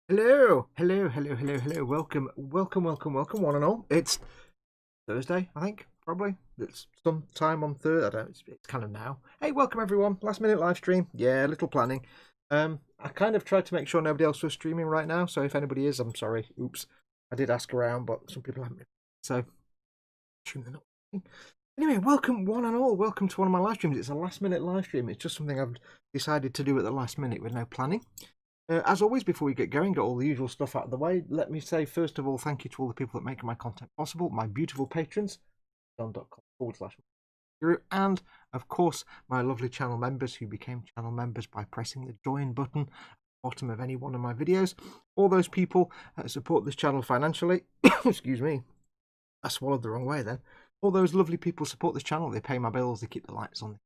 Hello, welcome, one and all. It's Thursday, I think, probably. It's sometime on Thursday. I don't know, it's kind of now. Hey, welcome everyone. Last minute live stream. Yeah, little planning. I kind of tried to make sure nobody else was streaming right now, so if anybody is, I'm sorry. Oops. I did ask around, but some people haven't. So, anyway, welcome one and all. Welcome to one of my live streams. It's a last minute live stream. It's just something I've decided to do at the last minute with no planning. As always, before we get going, get all the usual stuff out of the way, let me say, first of all, thank you to all the people that make my content possible, my beautiful patrons, john.com/guru, and, of course, my lovely channel members who became channel members by pressing the join button at the bottom of any one of my videos. All those people support this channel financially. Excuse me, I swallowed the wrong way then. All those lovely people support this channel. They pay my bills, they keep the lights on.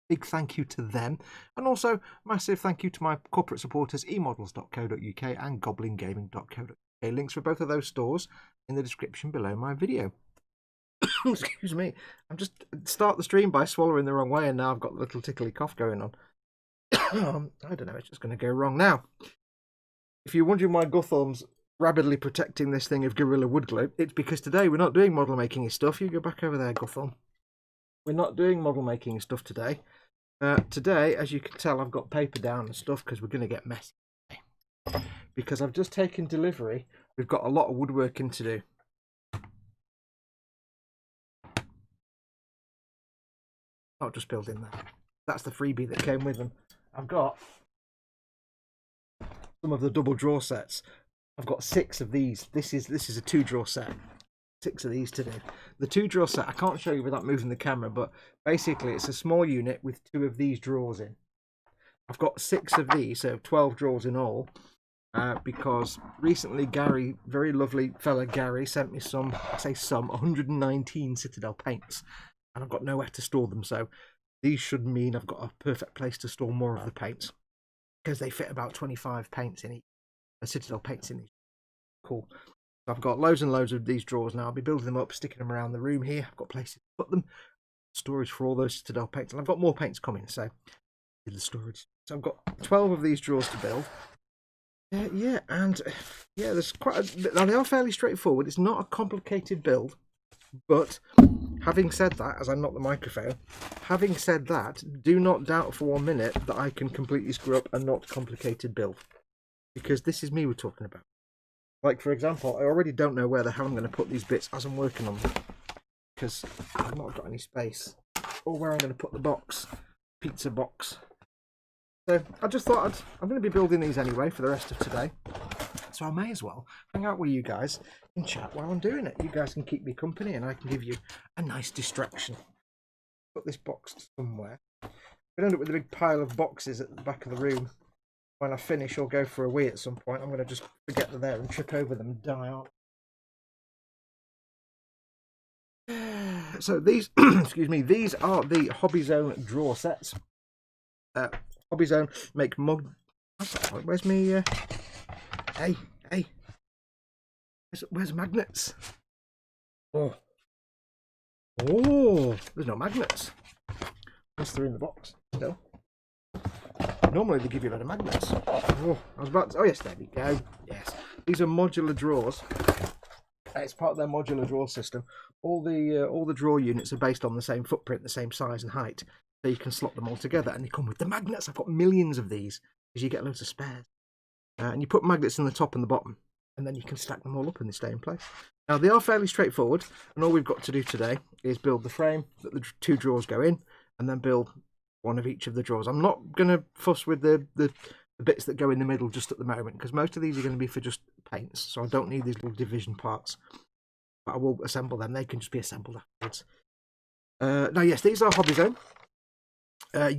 Big thank you to them, and also massive thank you to my corporate supporters, emodels.co.uk and goblingaming.co.uk. Links for both of those stores in the description below my video. Excuse me, I'm just start the stream by swallowing the wrong way, and now I've got a little tickly cough going on. I don't know, it's just going to go wrong now. If you're wondering why Guthorm's rapidly protecting this thing of Gorilla Wood Glue, it's because today we're not doing model making stuff. You go back over there, Guthorm. We're not doing model making stuff today. Today, as you can tell, I've got paper down and stuff because we're going to get messy today. Because I've just taken delivery. We've got a lot of woodworking to do. Not just building that. That's the freebie that came with them. I've got some of the double drawer sets. I've got 6 of these. This is a 2-drawer set. 6 of these to do. The 2-drawer set, I can't show you without moving the camera, but basically it's a small unit with 2 of these drawers in. I've got 6 of these, so 12 drawers in all, because recently Gary, very lovely fella Gary, sent me some, I say some, 119 Citadel paints, and I've got nowhere to store them, so these should mean I've got a perfect place to store more of the paints, because they fit about 25 paints in each, Citadel paints in each. Cool. I've got loads and loads of these drawers now. I'll be building them up, sticking them around the room here. I've got places to put them. Storage for all those Citadel paints. And I've got more paints coming, so the storage. So I've got 12 of these drawers to build. Yeah, there's quite a... Now, they are fairly straightforward. It's not a complicated build. But having said that, as I knock the microphone, having said that, do not doubt for 1 minute that I can completely screw up a not complicated build. Because this is me we're talking about. Like, for example, I already don't know where the hell I'm going to put these bits as I'm working on them. Because I've not got any space. Or where I'm going to put the box. Pizza box. So, I just thought I'm going to be building these anyway for the rest of today. So I may as well hang out with you guys and chat while I'm doing it. You guys can keep me company and I can give you a nice distraction. Put this box somewhere. We end up with a big pile of boxes at the back of the room. When I finish or go for a wee at some point, I'm going to just forget they're there and trip over them and die on. So these, excuse me, these are the Hobbyzone drawer sets. Hobbyzone make mug. Where's me? Hey, where's magnets? Oh, there's no magnets. Unless they're in the box still. Normally they give you a lot of magnets. Oh, I was about to... Oh yes, there we go. Yes, these are modular drawers. It's part of their modular drawer system. All the drawer units are based on the same footprint, the same size and height, so you can slot them all together. And they come with the magnets. I've got millions of these because you get loads of spares. And you put magnets in the top and the bottom, and then you can stack them all up and they stay in place. Now they are fairly straightforward, and all we've got to do today is build the frame that the 2 drawers go in, and then build one of each of the drawers. I'm not going to fuss with the bits that go in the middle just at the moment, because most of these are going to be for just paints, so I don't need these little division parts. But I will assemble them. They can just be assembled afterwards. Now, yes, these are Hobbyzone.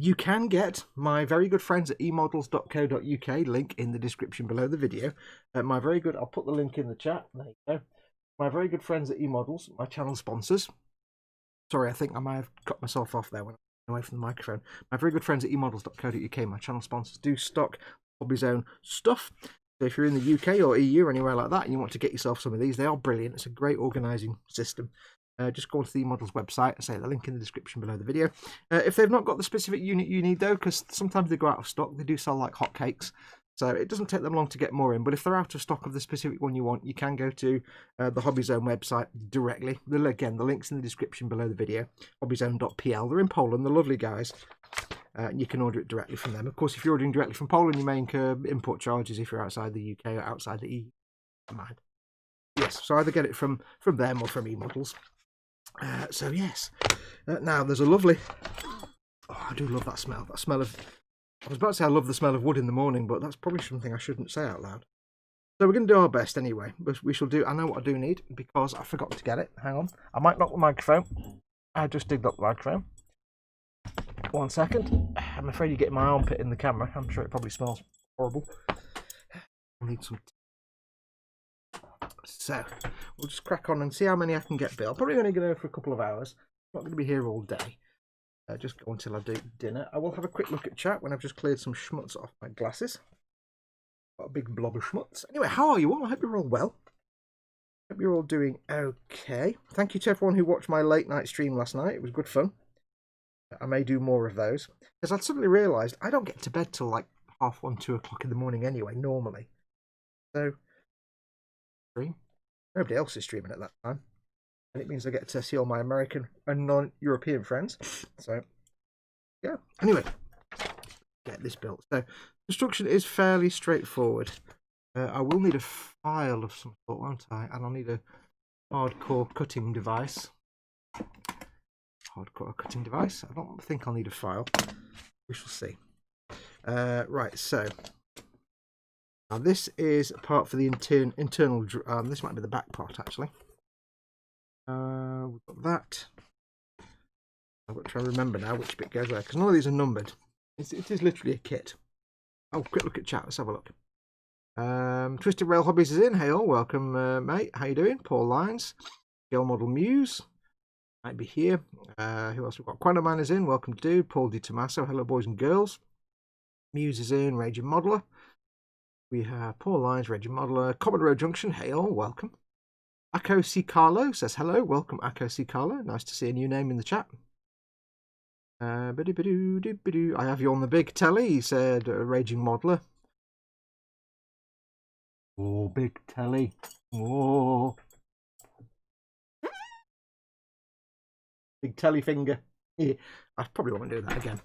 You can get my very good friends at emodels.co.uk, link in the description below the video. I'll put the link in the chat. There you go. My very good friends at eModels, my channel sponsors. Sorry, I think I might have cut myself off there when away from the microphone. My very good friends at emodels.co.uk, my channel sponsors, do stock Hobbyzone stuff. So if you're in the UK or EU or anywhere like that and you want to get yourself some of these, they are brilliant. It's a great organising system. Just go to the eModels website. I say the link in the description below the video. If they've not got the specific unit you need though, because sometimes they go out of stock, they do sell like hotcakes. So it doesn't take them long to get more in, but if they're out of stock of the specific one you want, you can go to the Hobbyzone website directly. Again, the link's in the description below the video, hobbyzone.pl. They're in Poland, they're lovely guys. You can order it directly from them. Of course, if you're ordering directly from Poland, you may incur import charges if you're outside the UK or outside the EU. Mind. Yes, so either get it from them or from eModels. So yes, now there's a lovely... Oh, I do love that smell. That smell of... I was about to say I love the smell of wood in the morning, but that's probably something I shouldn't say out loud. So we're going to do our best anyway. But we shall do... I know what I do need because I forgot to get it. Hang on. I might knock the microphone. I just digged up the microphone. 1 second. I'm afraid you're getting my armpit in the camera. I'm sure it probably smells horrible. I need some... So, we'll just crack on and see how many I can get built. Probably only going to go for a couple of hours. I'm not going to be here all day. Just go until I do dinner. I will have a quick look at chat when I've just cleared some schmutz off my glasses. Got a big blob of schmutz. Anyway, how are you all? I hope you're all well. Hope you're all doing okay. Thank you to everyone who watched my late night stream last night. It was good fun. I may do more of those. Because I suddenly realised I don't get to bed till like 1:30, 2 o'clock in the morning anyway, normally. So, stream. Nobody else is streaming at that time. And it means I get to see all my American and non-European friends. So, yeah. Anyway, get this built. So, construction is fairly straightforward. I will need a file of some sort, won't I? And I'll need a hardcore cutting device. Hardcore cutting device. I don't think I'll need a file. We shall see. Right, so... Now this is a part for the internal... this might be the back part, actually. We've got that. I've got to try and remember now which bit goes where, because none of these are numbered. It is literally a kit. Oh, quick look at chat. Let's have a look. Twisted Rail Hobbies is in. Hey all, welcome, mate. How you doing? Paul Lines. Scale Model Muse. Might be here. Who else we've got? Quandaman is in. Welcome, dude. Paul Di Tommaso. Hello, boys and girls. Muse is in. Raging Modeler. We have Paul Lines, Raging Modeler. Commodore Junction. Hey all, welcome. Akko C. Carlo says hello. Welcome, Akko C. Carlo. Nice to see a new name in the chat. I have you on the big telly, he said, Raging Modeler. Oh, big telly. Oh. Big telly finger. Yeah, I probably won't do that again.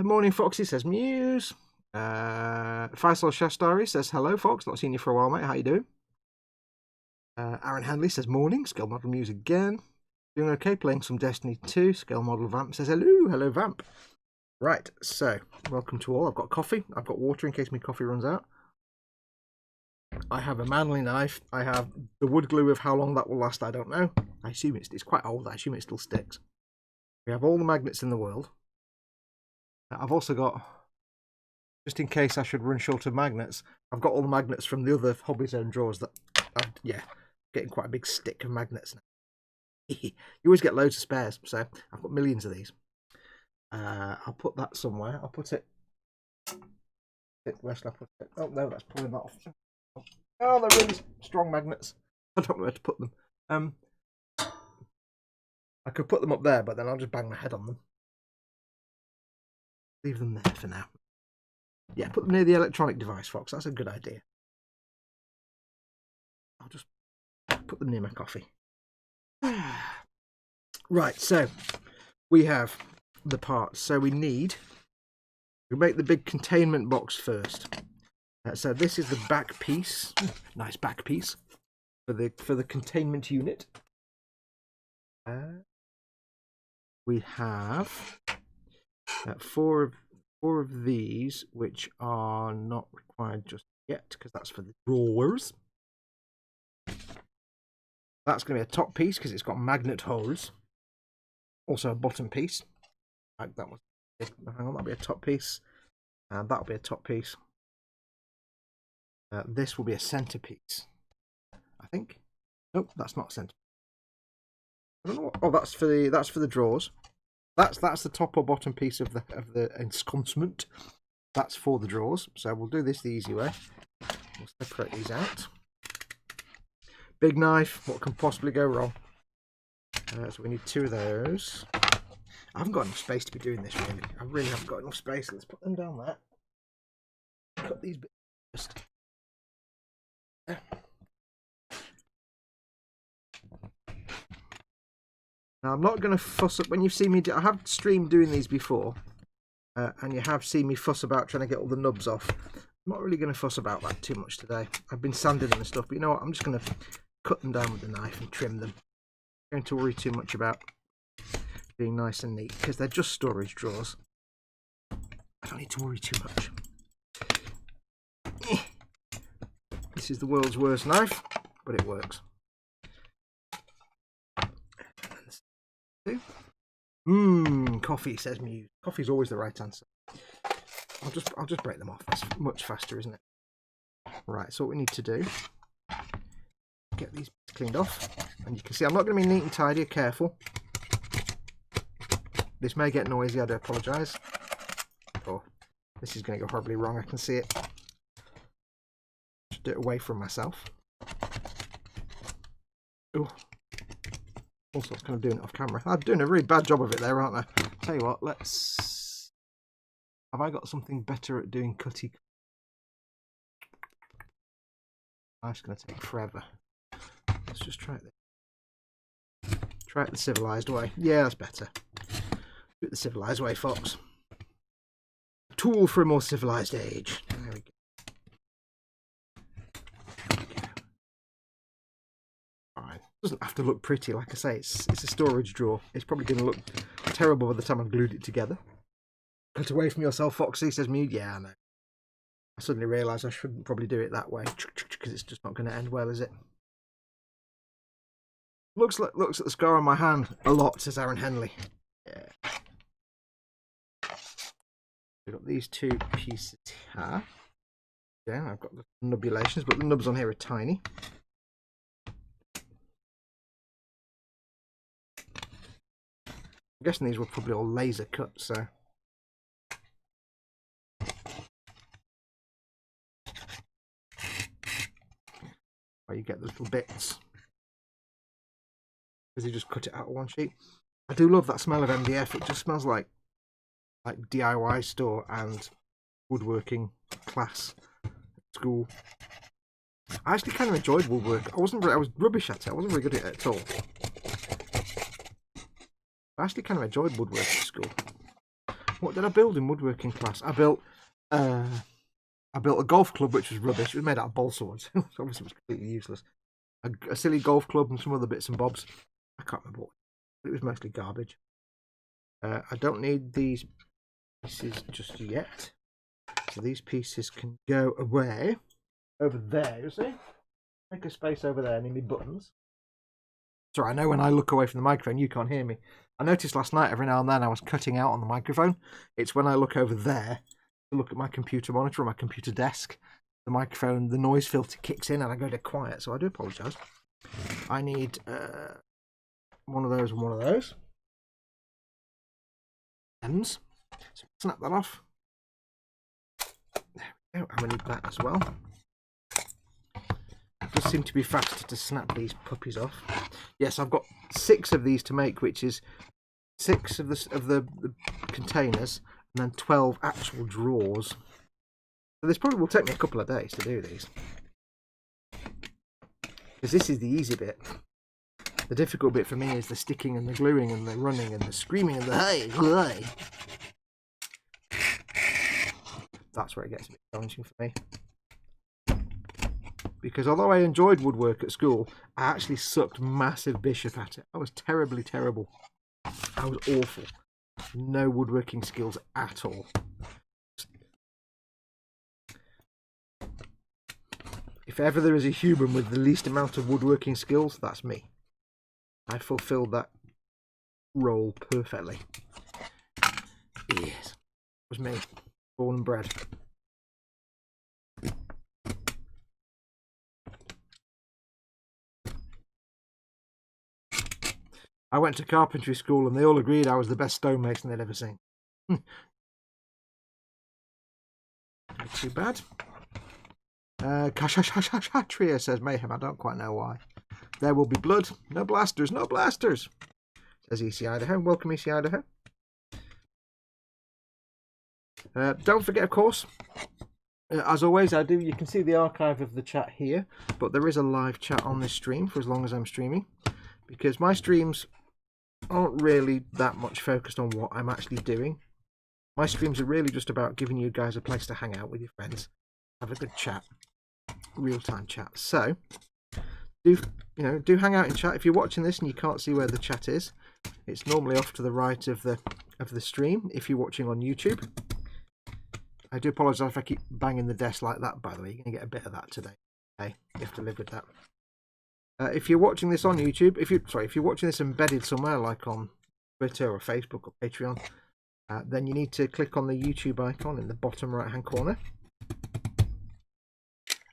Morning Foxy says Muse. Faisal Shastari says hello, Fox. Not seen you for a while, mate. How you doing? Aaron Handley says morning. Scale Model Muse again. Doing okay, playing some Destiny 2. Scale Model Vamp says hello. Hello, Vamp. Right, so, welcome to all. I've got coffee. I've got water in case my coffee runs out. I have a manly knife. I have the wood glue of how long that will last, I don't know. I assume it's quite old. I assume it still sticks. We have all the magnets in the world. I've also got, just in case I should run short of magnets, I've got all the magnets from the other Hobbyzone drawers that, yeah, getting quite a big stick of magnets now. You always get loads of spares, so I've got millions of these. I'll put that somewhere. I'll put it. Where shall I put it? Oh no, that's pulling that off. Oh, they're really strong magnets. I don't know where to put them. I could put them up there, but then I'll just bang my head on them. Leave them there for now. Yeah, put them near the electronic device, Fox. That's a good idea. I'll just put them near my coffee. Right, so we have the parts. So we make the big containment box first. So this is the back piece. Nice back piece for the containment unit. We have four of these, which are not required just yet because that's for the drawers. That's going to be a top piece because it's got magnet holes. Also a bottom piece. Like that one. Hang on, that'll be a top piece. And that'll be a top piece. This will be a centerpiece, I think. Nope, that's not a center. I don't know what. Oh, that's for the drawers. That's the top or bottom piece of the ensconcement. That's for the drawers. So we'll do this the easy way. We'll separate these out. Big knife. What can possibly go wrong? So we need 2 of those. I haven't got enough space to be doing this, really. I really haven't got enough space. Let's put them down there. cut these bits first. Now I'm not going to fuss up when you've seen me. I have streamed doing these before, and you have seen me fuss about trying to get all the nubs off. I'm not really going to fuss about that too much today. I've been sanding them and stuff, but you know what? I'm just going to cut them down with the knife and trim them. I'm not going to worry too much about being nice and neat because they're just storage drawers. I don't need to worry too much. This is the world's worst knife, but it works. Coffee, says Muse. Coffee's always the right answer. I'll just break them off. That's much faster, isn't it? Right, so what we need to do, get these cleaned off. And you can see I'm not going to be neat and tidy, careful. This may get noisy, I do apologise. Oh, this is going to go horribly wrong, I can see it. Just do it away from myself. Oh. Also, it's kind of doing it off camera. I'm doing a really bad job of it there, aren't I? Tell you what, let's... Have I got something better at doing cutty? It's going to take forever. Let's just try it. Try it the civilised way. Yeah, that's better. Do it the civilised way, Foxx. Tool for a more civilised age. There we go. Doesn't have to look pretty, like I say, it's a storage drawer. It's probably going to look terrible by the time I've glued it together. Cut away from yourself, Foxy, says me. Yeah, I know. I suddenly realised I shouldn't probably do it that way because it's just not going to end well, is it? Looks at the scar on my hand a lot, says Aaron Henley. Yeah. We've got these two pieces here. Yeah, I've got the nubulations, but the nubs on here are tiny. I'm guessing these were probably all laser cut, so. Where you get the little bits. Because you just cut it out of one sheet. I do love that smell of MDF. It just smells like DIY store and woodworking class at school. I actually kind of enjoyed woodwork. I was rubbish at it. I wasn't very good at it at all. I actually kind of enjoyed woodwork at school. What did I build in woodworking class? I built a golf club, which was rubbish. It was made out of balsa wood. Obviously, it was completely useless. A silly golf club and some other bits and bobs. I can't remember what. It was mostly garbage. I don't need these pieces just yet. So these pieces can go away. Over there, you see? Make a space over there near my buttons. Sorry, I know when I look away from the microphone, you can't hear me. I noticed last night every now and then I was cutting out on the microphone. It's when I look over there to look at my computer monitor or my computer desk, the microphone, the noise filter kicks in and I go to quiet. So I do apologise. I need one of those and one of those. Ends. So snap that off. There we go. And we need that as well. It does seem to be faster to snap these puppies off. Yes, I've got 6 of these to make, which is 6 of the containers and then 12 actual drawers. So this probably will take me a couple of days to do these. Because this is the easy bit. The difficult bit for me is the sticking and the gluing and the running and the screaming and the hey. That's where it gets a bit challenging for me. Because although I enjoyed woodwork at school, I actually sucked massive bishop at it. I was terribly terrible. I was awful. No woodworking skills at all. If ever there is a human with the least amount of woodworking skills, that's me. I fulfilled that role perfectly. Yes, it was me, born and bred. I went to carpentry school and they all agreed I was the best stonemason they'd ever seen. Not too bad. Kashatria says Mayhem. I don't quite know why. There will be blood. No blasters. No blasters. Says EC Idaho. Welcome, EC Idaho. Don't forget, of course, As always, you can see the archive of the chat here, but there is a live chat on this stream for as long as I'm streaming, because my streams aren't really that much focused on what I'm actually doing. My streams are really just about giving you guys a place to hang out with your friends, have a good chat, real-time chat. So do hang out in chat. If you're watching this and you can't see where the chat is, it's normally off to the right of the stream if you're watching on YouTube. I do apologise if I keep banging the desk like that, by the way. You're going to get a bit of that today. Okay, you have to live with that. If you're watching this on YouTube, if you're watching this embedded somewhere like on Twitter or Facebook or Patreon, then you need to click on the YouTube icon in the bottom right hand corner,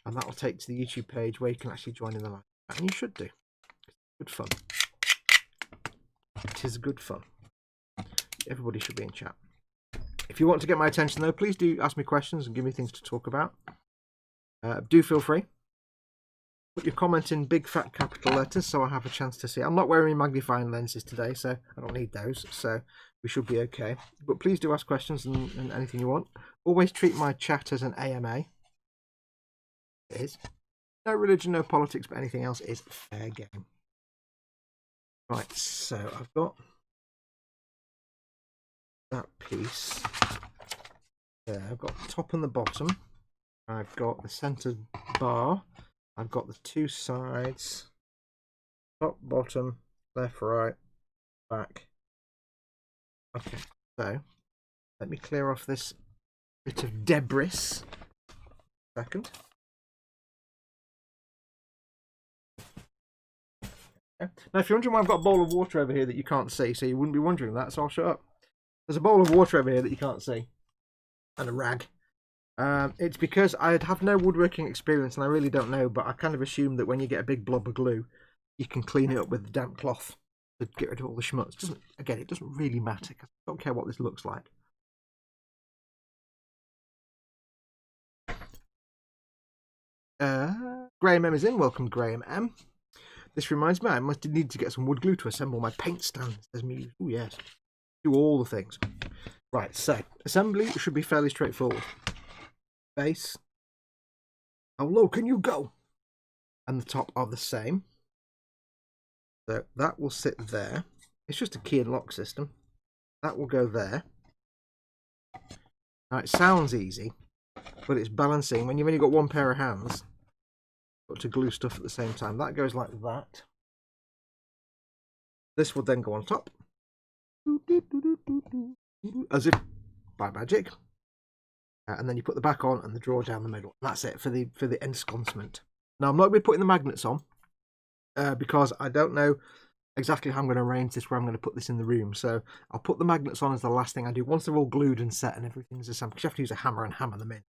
and that will take to the YouTube page where you can actually join in the live chat, and you should do. It's good fun. It is good fun. Everybody should be in chat. If you want to get my attention though, please do ask me questions and give me things to talk about. Do feel free. Put your comment in big fat capital letters so I have a chance to see. I'm not wearing magnifying lenses today, so I don't need those, so we should be okay. But please do ask questions and anything you want. Always treat my chat as an AMA. It is. No religion, no politics, but anything else is fair game. Right, so I've got that piece there. I've got the top and the bottom. I've got the centre bar. I've got the two sides, top, bottom, left, right, back. Okay, so let me clear off this bit of debris. Second. Okay. Now, if you're wondering why I've got a bowl of water over here that you can't see, so you wouldn't be wondering that, so I'll shut up. There's a bowl of water over here that you can't see, and a rag. It's because I have no woodworking experience and I really don't know, but I kind of assume that when you get a big blob of glue, you can clean it up with the damp cloth to get rid of all the schmutz. It doesn't really matter because I don't care what this looks like. Graham M is in. Welcome, Graham M. This reminds me, I must need to get some wood glue to assemble my paint stand. Says me. Oh yes, do all the things. Right, so assembly should be fairly straightforward. Base, how low can you go? And the top are the same. So that will sit there. It's just a key and lock system. That will go there. Now it sounds easy, but it's balancing. When you've only got one pair of hands, you've got to glue stuff at the same time. That goes like that. This will then go on top, as if by magic. And then you put the back on and the drawer down the middle. And that's it for the ensconcement. Now I'm not going to be putting the magnets on because I don't know exactly how I'm going to arrange this, where I'm going to put this in the room. So I'll put the magnets on as the last thing I do once they're all glued and set and everything's assembled. Because you have to use a hammer and hammer them in.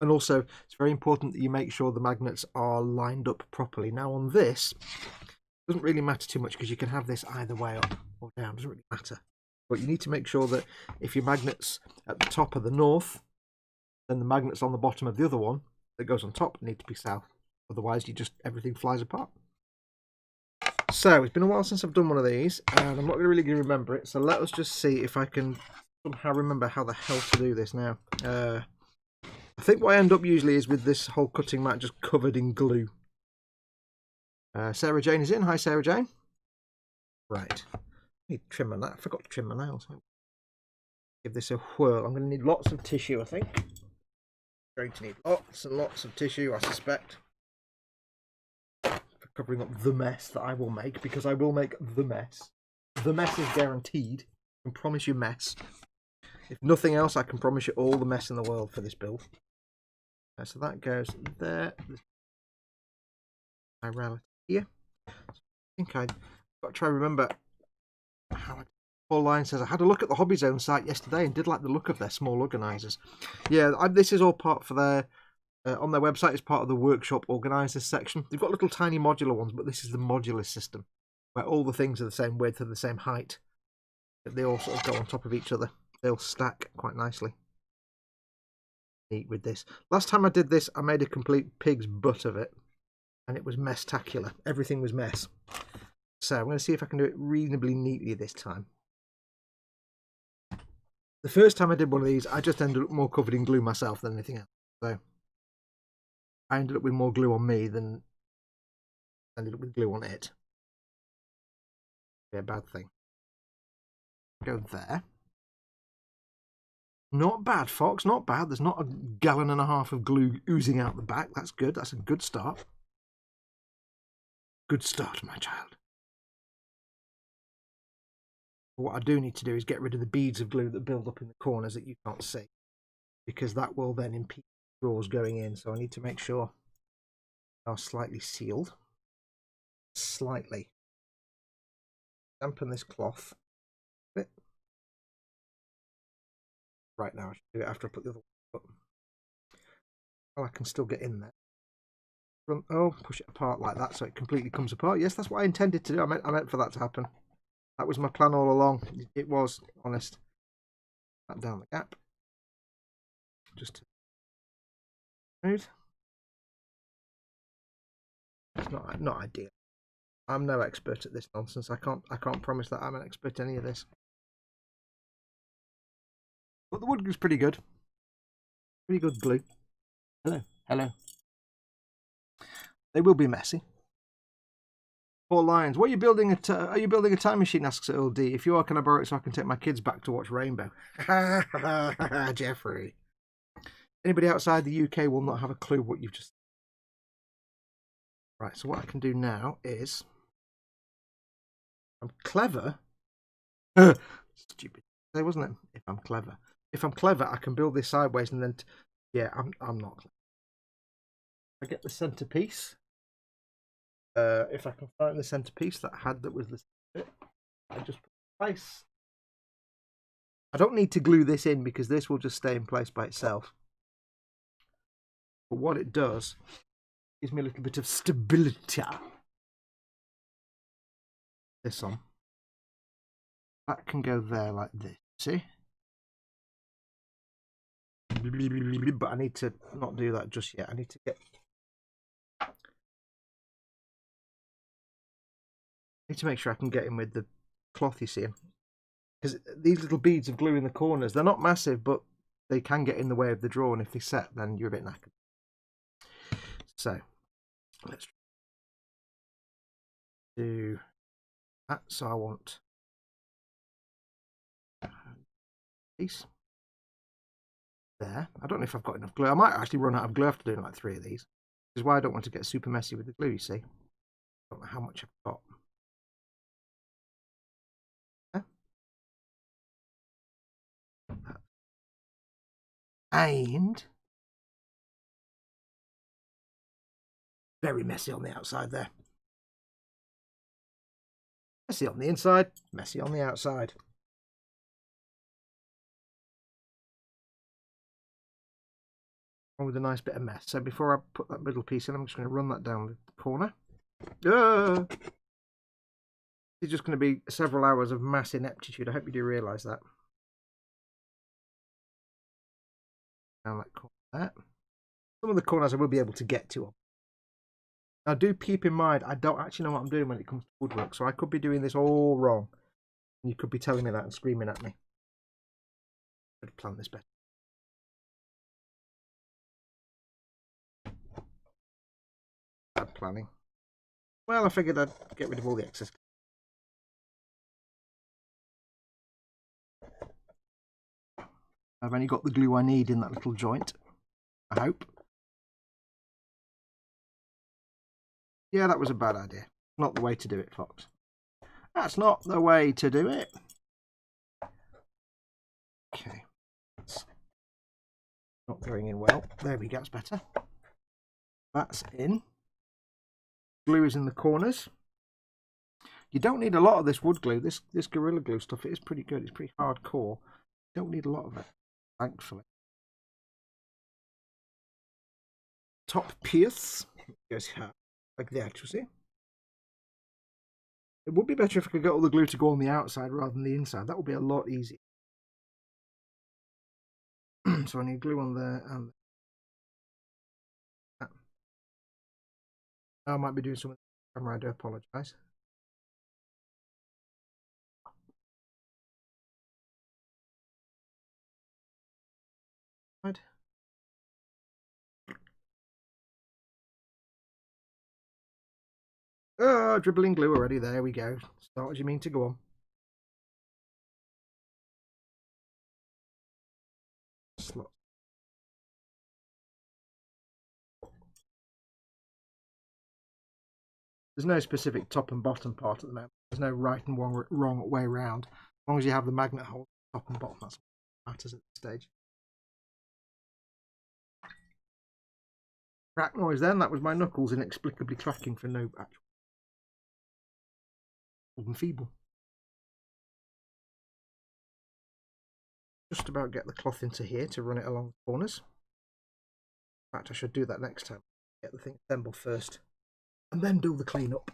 And also it's very important that you make sure the magnets are lined up properly. Now on this, it doesn't really matter too much because you can have this either way up or down. It doesn't really matter. But you need to make sure that if your magnets at the top are the north, then the magnets on the bottom of the other one that goes on top need to be south. Otherwise, everything flies apart. So it's been a while since I've done one of these, and I'm not really going to remember it. So let us just see if I can somehow remember how the hell to do this now. I think what I end up usually is with this whole cutting mat just covered in glue. Sarah Jane is in. Hi, Sarah Jane. Right. I need to trim my nails. I forgot to trim my nails. Give this a whirl. I'm going to need lots of tissue, I think. Going to need lots and lots of tissue, I suspect, for covering up the mess that I will make, because I will make the mess. The mess is guaranteed. I can promise you mess. If nothing else, I can promise you all the mess in the world for this build. So that goes there. My relative here. I think I've got to try and remember how Paul Line says, I had a look at the Hobbyzone site yesterday and did like the look of their small organisers. Yeah, this is all part for their, on their website, it's part of the workshop organisers section. They've got little tiny modular ones, but this is the modular system, where all the things are the same width and the same height. They all sort of go on top of each other. They'll stack quite nicely. Neat with this. Last time I did this, I made a complete pig's butt of it, and it was mess-tacular. Everything was mess. So I'm going to see if I can do it reasonably neatly this time. The first time I did one of these, I just ended up more covered in glue myself than anything else. So I ended up with more glue on me than I ended up with glue on it. Be a bad thing. Go there. Not bad, Fox, not bad. There's not 1.5 gallons of glue oozing out the back. That's good. That's a good start. Good start, my child. What I do need to do is get rid of the beads of glue that build up in the corners that you can't see, because that will then impede drawers going in. So I need to make sure they are slightly sealed. Slightly. Dampen this cloth a bit. Right now, I should do it after I put the other one up. Well, I can still get in there. Oh, push it apart like that so it completely comes apart. Yes, that's what I intended to do. I meant for that to happen. That was my plan all along. It was, honest. That down the gap. Just smooth. It's not ideal. I'm no expert at this nonsense. I can't promise that I'm an expert at any of this. But the wood glue's pretty good. Pretty good glue. Hello, hello. They will be messy. Paul Lyons, what are you building? Are you building a time machine? Asks Earl D. If you are, can I borrow it so I can take my kids back to watch Rainbow? Jeffrey. Anybody outside the UK will not have a clue what you've just. Right. So what I can do now is, I'm clever. Stupid. Wasn't it? If I'm clever, I can build this sideways and then. Yeah, I'm not clever. I get the centerpiece. If I can find the centerpiece that was the bit, I just put it in place. I don't need to glue this in because this will just stay in place by itself. But what it does gives me a little bit of stability. This on. That can go there like this. See? But I need to not do that just yet. I need to get. I need to make sure I can get in with the cloth, you see, because these little beads of glue in the corners, they're not massive, but they can get in the way of the drawer, and if they set, then you're a bit knackered. So let's do that. So I want piece there. I don't know if I've got enough glue. I might actually run out of glue after doing like 3 of these, which is why I don't want to get super messy with the glue, you see. I don't know how much I've got. And very messy on the outside there. Messy on the inside, messy on the outside. With a nice bit of mess. So before I put that middle piece in, I'm just going to run that down the corner. It's just going to be several hours of mass ineptitude. I hope you do realise that. Down that corner there. Some of the corners I will be able to get to. Now do keep in mind, I don't actually know what I'm doing when it comes to woodwork, so I could be doing this all wrong. And you could be telling me that and screaming at me. I could plan this better. Bad planning. Well, I figured I'd get rid of all the excess. I've only got the glue I need in that little joint, I hope. Yeah, that was a bad idea. Not the way to do it, Fox. That's not the way to do it. Okay. It's not going in well. There we go, it's better. That's in. Glue is in the corners. You don't need a lot of this wood glue. This Gorilla Glue stuff, it is pretty good. It's pretty hardcore. You don't need a lot of it, thankfully. Top piece goes here, like that, you see. It would be better if I could get all the glue to go on the outside rather than the inside. That would be a lot easier. So I need glue on there and that. I might be doing something with the camera, I do apologise. Oh, dribbling glue already. There we go. Start as you mean to go on. Slot. There's no specific top and bottom part at the moment. There's no right and wrong way around. As long as you have the magnet hole top and bottom, that's what matters at this stage. Crack noise then, that was my knuckles inexplicably cracking for no actual and feeble. Just about get the cloth into here to run it along the corners. In fact, I should do that next time. Get the thing assembled first and then do the clean up.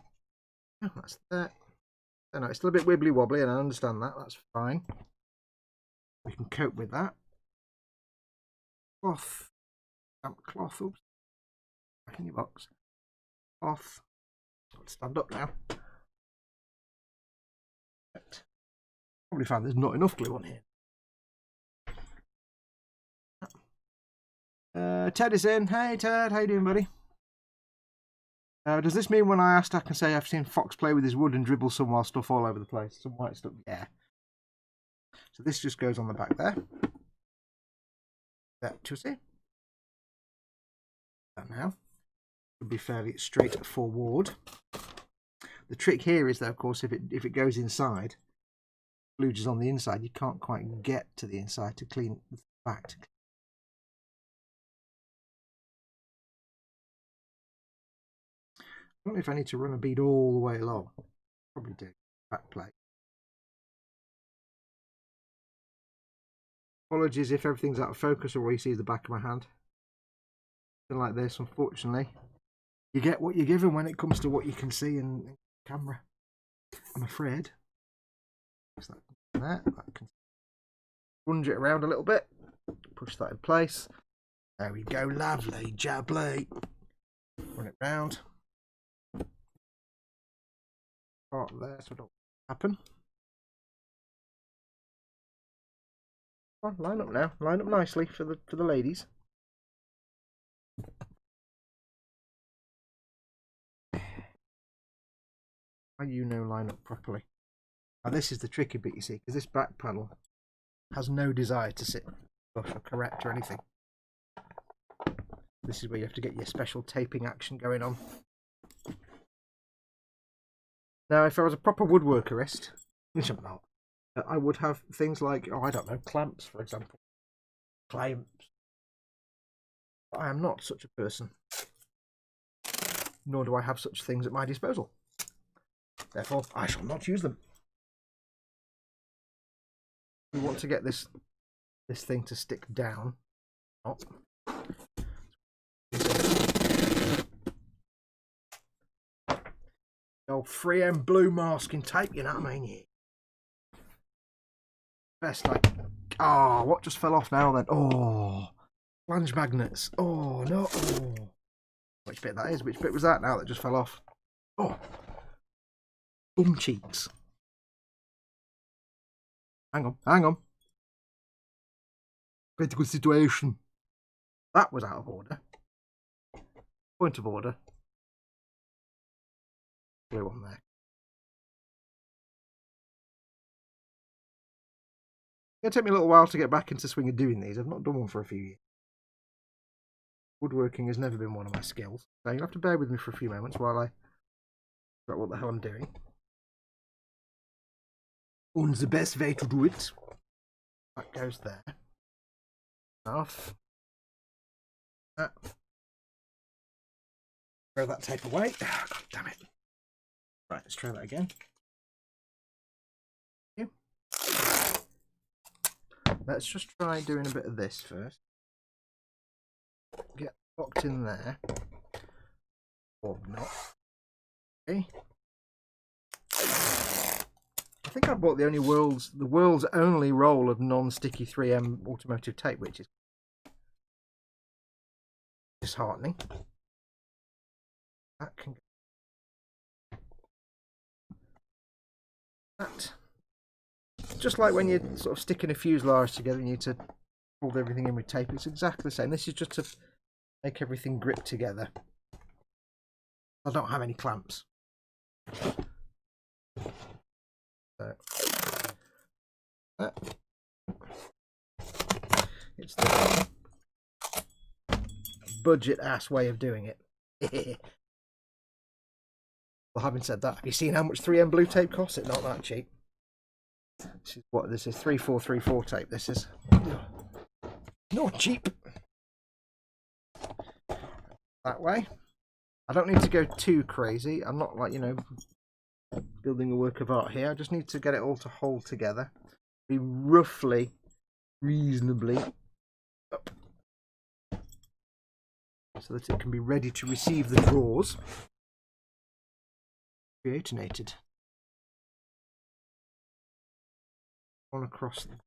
Oh, that's that. I know it's still a bit wibbly wobbly and I understand that, that's fine. We can cope with that. Cloth, damp cloth, oops. Back in your box. Cloth. Let's stand up now. Probably found there's not enough glue on here. Ted is in. Hey Ted, how you doing, buddy? Does this mean when I asked, I can say I've seen Foxx play with his wood and dribble some wild stuff all over the place? Some white stuff, yeah. So this just goes on the back there. That to see. That now should be fairly straightforward. The trick here is that, of course, if it goes inside, kludges on the inside, you can't quite get to the inside to clean the back. I don't know if I need to run a bead all the way along. Probably do. Back plate. Apologies if everything's out of focus or all you see is the back of my hand. Something like this, unfortunately. You get what you're given when it comes to what you can see in camera. I'm afraid. So that can sponge it around a little bit. Push that in place. There we go. Lovely jubbly. Run it round. Part there so it don't happen. Oh, line up now. Line up nicely for the ladies. How you know line up properly. Now this is the tricky bit, you see, because this back panel has no desire to sit flush or correct or anything. This is where you have to get your special taping action going on. Now, if I was a proper woodworkerist, which I'm not, I would have things like, oh, I don't know, clamps, for example. Clamps. But I am not such a person. Nor do I have such things at my disposal. Therefore, I shall not use them. We want to get this thing to stick down. Not. Old 3M blue masking tape, you know what I mean? Yeah. Best like, oh, what just fell off now then? Oh, flange magnets. Oh no. Oh. Which bit that is? Which bit was that now that just fell off? Oh, bum cheeks. Hang on, hang on. Critical situation. That was out of order. Point of order. Glue on there. It'll take me a little while to get back into swing of doing these. I've not done one for a few years. Woodworking has never been one of my skills, so you'll have to bear with me for a few moments while I figure out what the hell I'm doing. And the best way to do it. That goes there. Off. That. Throw that tape away. Oh, God damn it. Right, let's try that again. Let's just try doing a bit of this first. Get locked in there. Or not. Okay. I think I bought the world's only roll of non-sticky 3M automotive tape, which is disheartening. That can go. That. Just like when you're sort of sticking a fuselage together, you need to hold everything in with tape. It's exactly the same. This is just to make everything grip together. I don't have any clamps. So that. It's the budget ass way of doing it. Well, having said that, have you seen how much 3M blue tape costs? It's not that cheap. This is what this is, 3434 tape. This is not cheap. That way. I don't need to go too crazy. I'm not like, you know, building a work of art here. I just need to get it all to hold together. Be roughly, reasonably up, so that it can be ready to receive the drawers. Creatinated. On across them.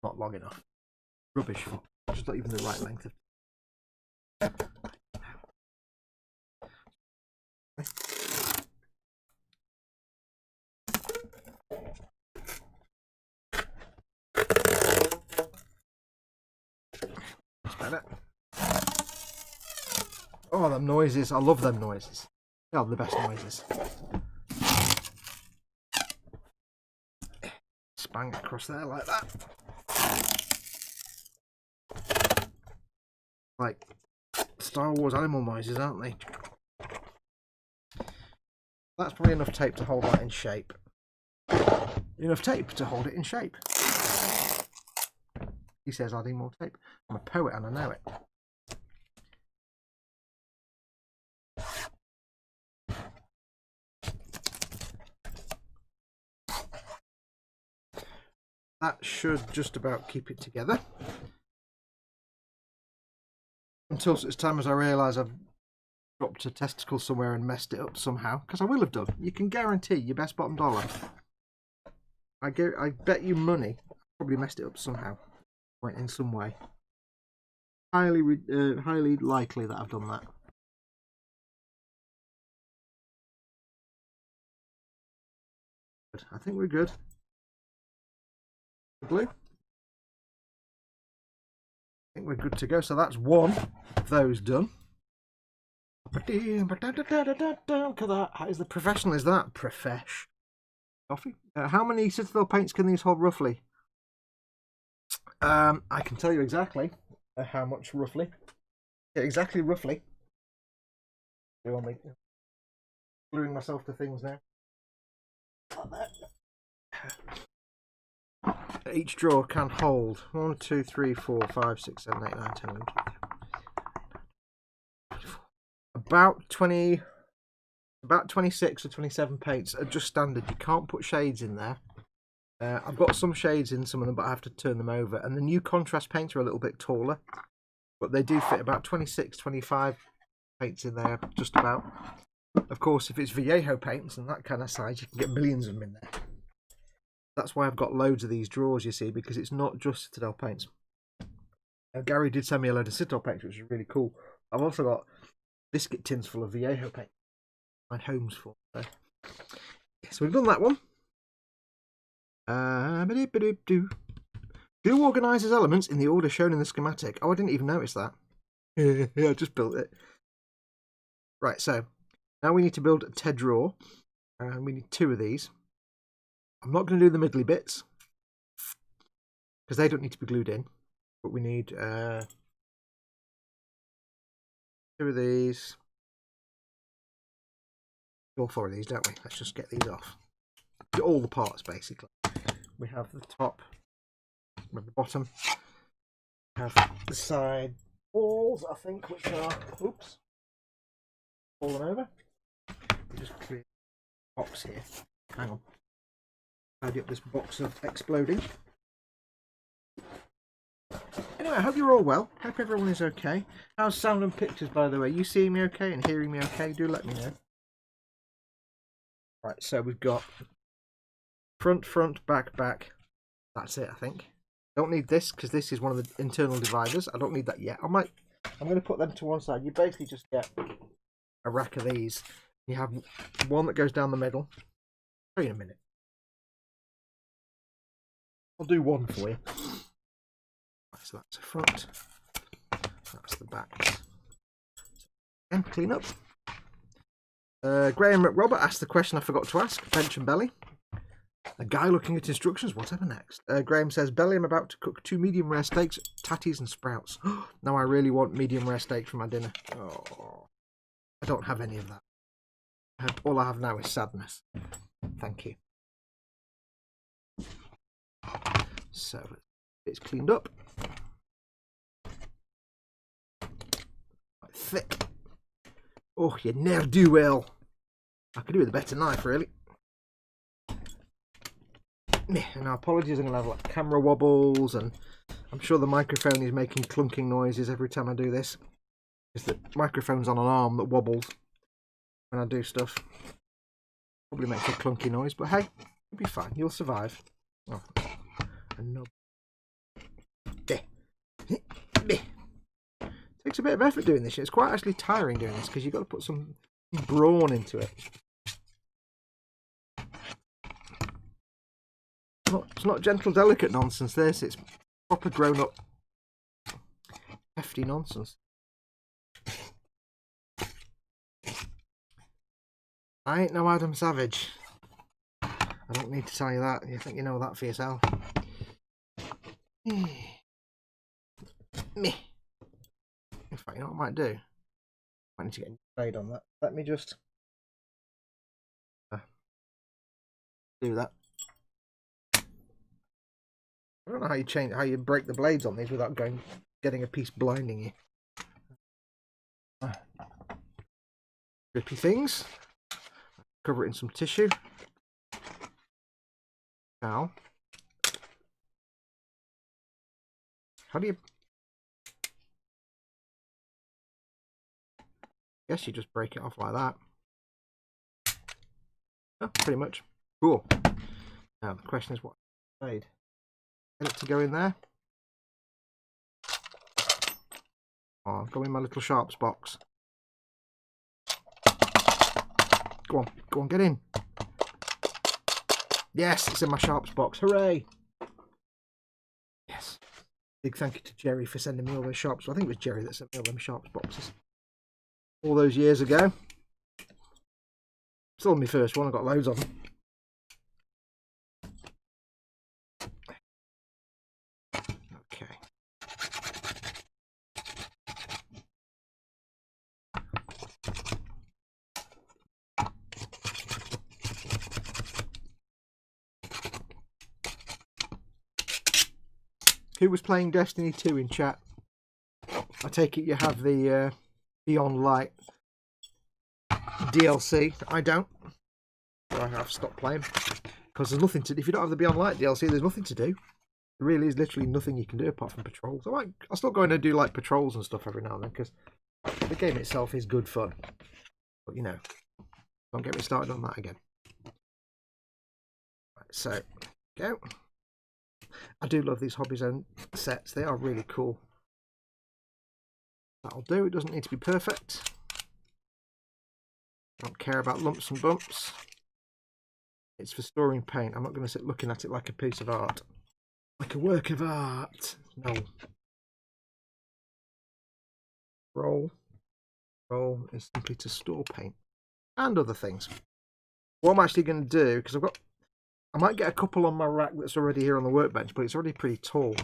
Not long enough. Rubbish. Just not even the right length of. Better. Oh, them noises. I love them noises. They are the best noises. Bang across there like that. Like Star Wars animal noises, aren't they? That's probably enough tape to hold that in shape. Enough tape to hold it in shape. He says I need more tape. I'm a poet and I know it. That should just about keep it together. Until such time as I realise I've dropped a testicle somewhere and messed it up somehow. Because I will have done. You can guarantee your best bottom dollar. I bet you money I probably messed it up somehow. In some way. Highly likely that I've done that. But I think we're good. Blue. I think we're good to go. So that's one of those done. Look at that. How is the professional? Is that profesh? Coffee. How many citadel paints can these hold roughly? I can tell you exactly how much roughly. Yeah, exactly roughly. I'm gluing myself to things now. Like that. Each drawer can hold 1, 2, 3, 4, 5, 6, 7, 8, 9, 10, 11, 12. About 20, about 26 or 27 paints are just standard. You can't put shades in there. I've got some shades in some of them, but I have to turn them over. And the new contrast paints are a little bit taller, but they do fit about 26, 25 paints in there, just about. Of course, if it's Vallejo paints and that kind of size, you can get millions of them in there. That's why I've got loads of these drawers, you see, because it's not just Citadel paints. Gary did send me a load of Citadel paints, which is really cool. I've also got biscuit tins full of Vallejo paint. My home's full. So we've done that one. Do organises elements in the order shown in the schematic. Oh, I didn't even notice that. Yeah, I just built it. Right, so now we need to build a TED drawer. And we need 2 of these. I'm not going to do the middly bits because they don't need to be glued in. But we need 2 of these. All 4 of these, don't we? Let's just get these off. All the parts, basically. We have the top, we have the bottom, we have the side walls, I think, which are, oops, fallen over. Just clear the box here. Hang on. Tidy up this box of exploding. Anyway, I hope you're all well. Hope everyone is okay. How's sound and pictures, by the way? You seeing me okay and hearing me okay? Do let me know. Right, so we've got front, back. That's it, I think. Don't need this because this is one of the internal dividers. I don't need that yet. I'm going to put them to one side. You basically just get a rack of these. You have one that goes down the middle, show you in a minute. I'll do one for you. So that's the front. That's the back. And clean up. Graham Robert asked the question I forgot to ask. Bench and belly. A guy looking at instructions. Whatever next. Graham says, belly, I'm about to cook 2 medium rare steaks, tatties and sprouts. Now I really want medium rare steak for my dinner. Oh, I don't have any of that. All I have now is sadness. Thank you. So it's cleaned up. Quite thick. Oh, you never do well. I could do with a better knife, really. And apologies, I'm going to have like camera wobbles, and I'm sure the microphone is making clunking noises every time I do this. Because the microphone's on an arm that wobbles when I do stuff. Probably makes a clunky noise, but hey, you'll be fine. You'll survive. Oh, a nub. Takes a bit of effort doing this. It's quite actually tiring doing this because you've got to put some brawn into it. It's not gentle, delicate nonsense, this. It's proper grown-up, hefty nonsense. I ain't no Adam Savage. I don't need to tell you that. You think you know that for yourself. Me. In fact, you know what I might do? I need to get a blade on that. Let me just do that. I don't know how you break the blades on these without getting a piece blinding you. Drippy things. Cover it in some tissue. Now, how do you? I guess you just break it off like that. Oh, pretty much. Cool. Now the question is, what blade? Get it to go in there. Oh, go in my little sharps box. Go on, get in. Yes, it's in my sharps box. Hooray! Yes. Big thank you to Jerry for sending me all those sharps. I think it was Jerry that sent me all them sharps boxes all those years ago. Still my first one. I got loads of them. Okay. Who was playing Destiny 2 in chat? I take it you have the Beyond Light DLC. I don't. So I have stopped playing because there's nothing to. If you don't have the Beyond Light DLC, there's nothing to do. There really is literally nothing you can do apart from patrols. I still go in and do like patrols and stuff every now and then because the game itself is good fun. But you know, don't get me started on that again. Right, so go. I do love these Hobbyzone sets. They are really cool. That'll do. It doesn't need to be perfect. I don't care about lumps and bumps. It's for storing paint. I'm not going to sit looking at it like a piece of art. Like a work of art. No. Roll. Roll is simply to store paint. And other things. What I'm actually going to do, because I might get a couple on my rack that's already here on the workbench, but it's already pretty tall.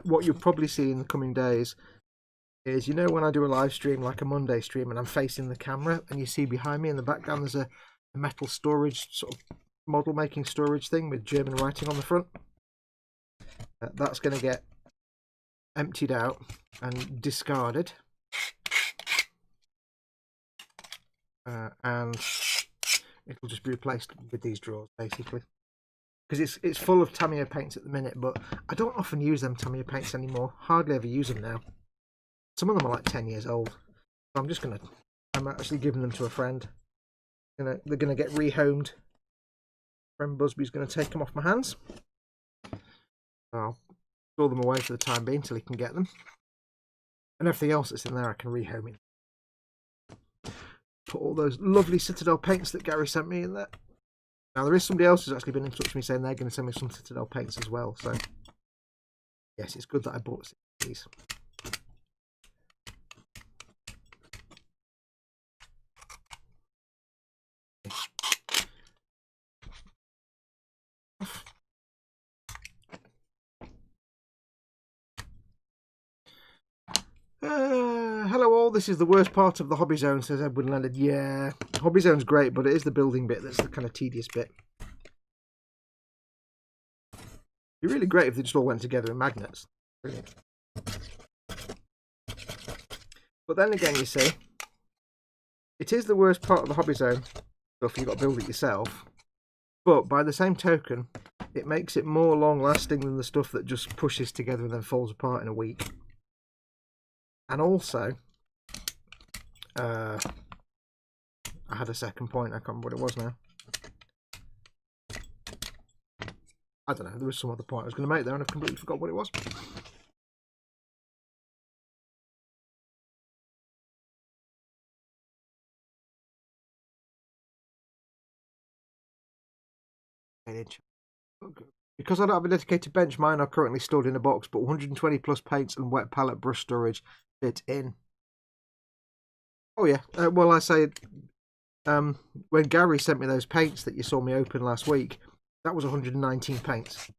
What you'll probably see in the coming days is, you know, when I do a live stream, like a Monday stream, and I'm facing the camera, and you see behind me in the background there's a metal storage, sort of model making storage thing with German writing on the front. That's going to get emptied out and discarded. And it'll just be replaced with these drawers, basically. Because it's full of Tamiya paints at the minute, but I don't often use them Tamiya paints anymore. Hardly ever use them now. Some of them are like 10 years old. So I'm actually giving them to a friend. They're going to get rehomed. Friend Busby's going to take them off my hands. I'll store them away for the time being until he can get them. And everything else that's in there I can rehome in. Put all those lovely Citadel paints that Gary sent me in there. Now, there is somebody else who's actually been in touch with me saying they're going to send me some Citadel paints as well. So, yes, it's good that I bought 6 of these. Hello all, this is the worst part of the hobby zone, says Edward Leonard. Yeah, hobby zone's great, but it is the building bit that's the kind of tedious bit. It'd be really great if they just all went together in magnets. Brilliant. But then again, you see, it is the worst part of the hobby zone stuff. You've got to build it yourself. But by the same token, it makes it more long lasting than the stuff that just pushes together and then falls apart in a week. And also, I had a second point, I can't remember what it was now. I don't know, there was some other point I was going to make there and I've completely forgot what it was. Because I don't have a dedicated bench, mine are currently stored in a box, but 120 plus paints and wet palette brush storage fit in. Oh yeah, well I say, when Gary sent me those paints that you saw me open last week, that was 119 paints.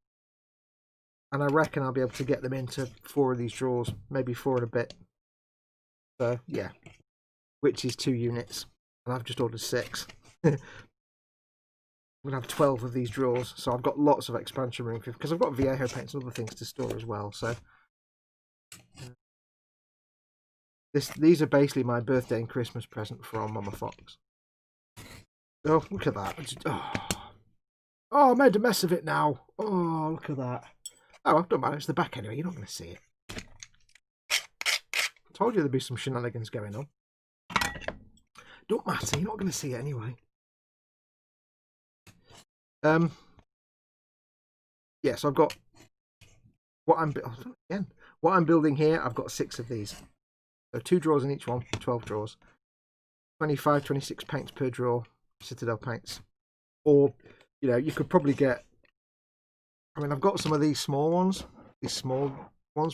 And I reckon I'll be able to get them into 4 of these drawers, maybe 4 and a bit. So yeah, which is 2 units, and I've just ordered 6. I'm going to have 12 of these drawers, so I've got lots of expansion room because I've got Viejo paints and other things to store as well. So these are basically my birthday and Christmas present from Mama Foxx. Oh, look at that. Oh, I made a mess of it now. Oh, look at that. Oh, I've done that. It's the back anyway. You're not going to see it. I told you there'd be some shenanigans going on. Don't matter. You're not going to see it anyway. Yes, I've got what I'm building here. I've got 6 of these, so 2 drawers in each one, 12 drawers, 25, 26 paints per drawer, Citadel paints. Or, you know, you could probably get, I mean, I've got some of these small ones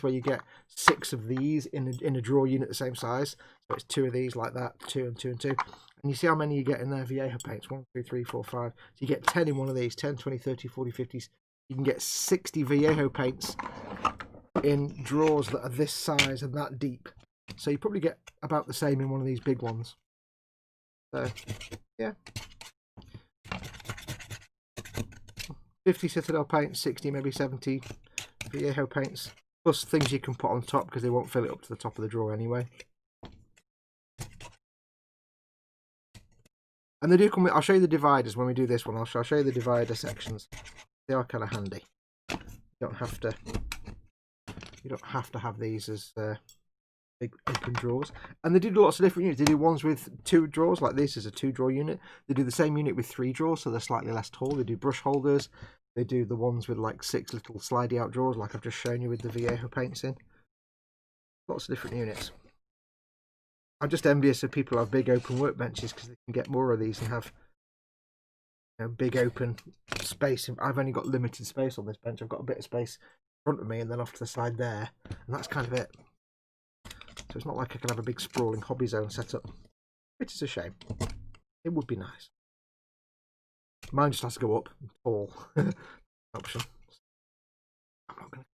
where you get 6 of these in a drawer unit the same size. So it's 2 of these like that, 2 and 2 and 2. And you see how many you get in there, Viejo paints, 1, 2, 3, 4, 5. So you get 10 in one of these, 10, 20, 30, 40, 50s. You can get 60 Viejo paints in drawers that are this size and that deep. So you probably get about the same in one of these big ones. So, yeah. 50 Citadel paints, 60, maybe 70 Viejo paints. Plus things you can put on top because they won't fill it up to the top of the drawer anyway. And they do come with, I'll show you the dividers when we do this one. I'll show you the divider sections. They are kind of handy. You don't have to have these as big open drawers. And they do lots of different units. They do ones with 2 drawers, like this is a 2-drawer unit. They do the same unit with 3 drawers, so they're slightly less tall. They do brush holders. They do the ones with like 6 little slidey out drawers, like I've just shown you with the Viejo paints in. Lots of different units. I'm just envious of people who have big open workbenches because they can get more of these and have, you know, big open space. I've only got limited space on this bench. I've got a bit of space in front of me and then off to the side there, and that's kind of it. So it's not like I can have a big sprawling hobby zone set up, which is a shame. It would be nice. Mine just has to go up tall. Option. I'm not gonna.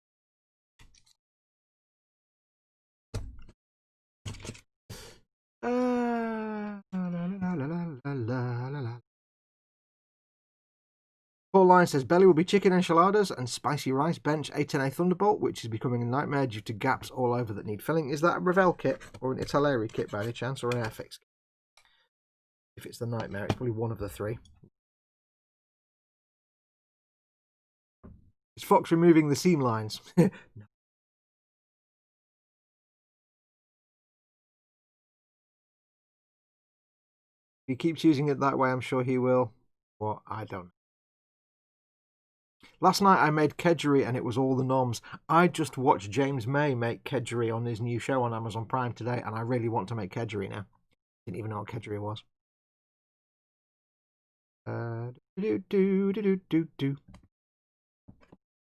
Paul Lyon says belly will be chicken enchiladas and spicy rice bench A10A Thunderbolt, which is becoming a nightmare due to gaps all over that need filling. Is that a Revell kit or an Italeri kit by any chance, or an Airfix kit? If it's the nightmare, it's probably one of the 3. Is Foxx removing the seam lines? No. If he keeps using it that way, I'm sure he will. Well, I don't know. Last night I made kedgeree and it was all the noms. I just watched James May make kedgeree on his new show on Amazon Prime today, and I really want to make kedgeree now. Didn't even know what kedgeree was.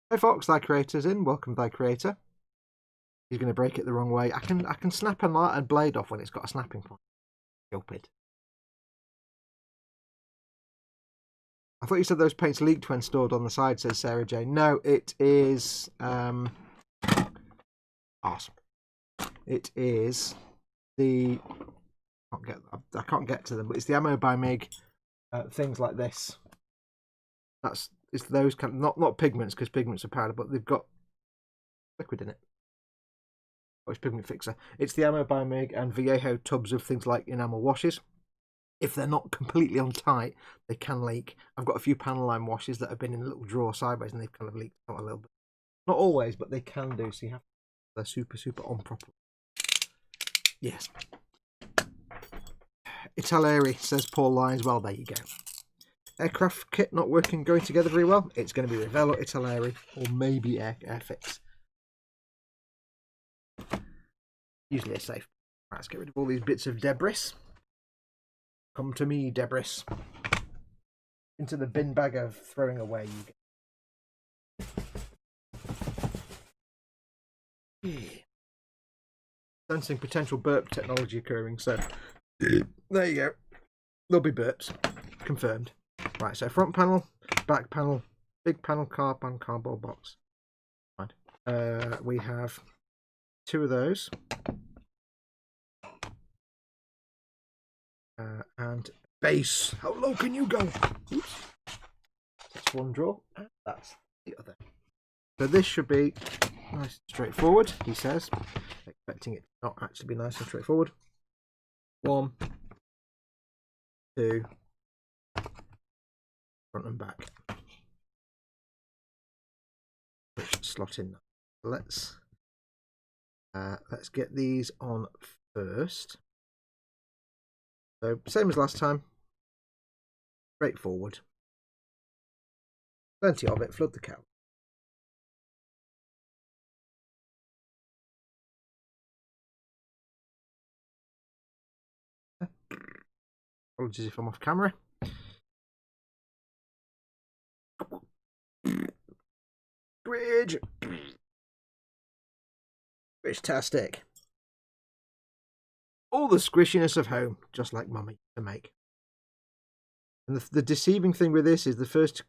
Hey Foxx, thy creator's in. Welcome, thy creator. He's going to break it the wrong way. I can snap a blade off when it's got a snapping point. Stupid. I thought you said those paints leaked when stored on the side, says Sarah Jane. No, it is awesome. It is the I can't get to them, but it's the Ammo by Mig things like this. It's those kind of not pigments, because pigments are powder, but they've got liquid in it. Oh, it's pigment fixer. It's the Ammo by Mig and Viejo tubs of things like enamel washes. If they're not completely on tight, they can leak. I've got a few panel line washes that have been in a little drawer sideways and they've kind of leaked out a little bit. Not always, but they can do, so you have to. They're super on properly. Yes. Italeri, says Paul Lyons. Well, there you go. Aircraft kit not working, going together very well. It's going to be with Velo, Italeri, or maybe Airfix. Usually a safe. Right, let's get rid of all these bits of debris. Come to me, debris. Into the bin bag of throwing away you go. Sensing potential burp technology occurring, so there you go. There'll be burps. Confirmed. Right, so front panel, back panel, big panel, cardboard box. Right. We have 2 of those. And base. How low can you go? Oops. That's one drawer, and that's the other. So this should be nice and straightforward, he says. Expecting it to not actually be nice and straightforward. 1, 2, front and back. Which slot in. Let's get these on first. So same as last time. Straightforward. Plenty of it. Flood the cow. Apologies if I'm off camera. Bridge. Fantastic. All the squishiness of home, just like Mummy used to make. And the deceiving thing with this is the first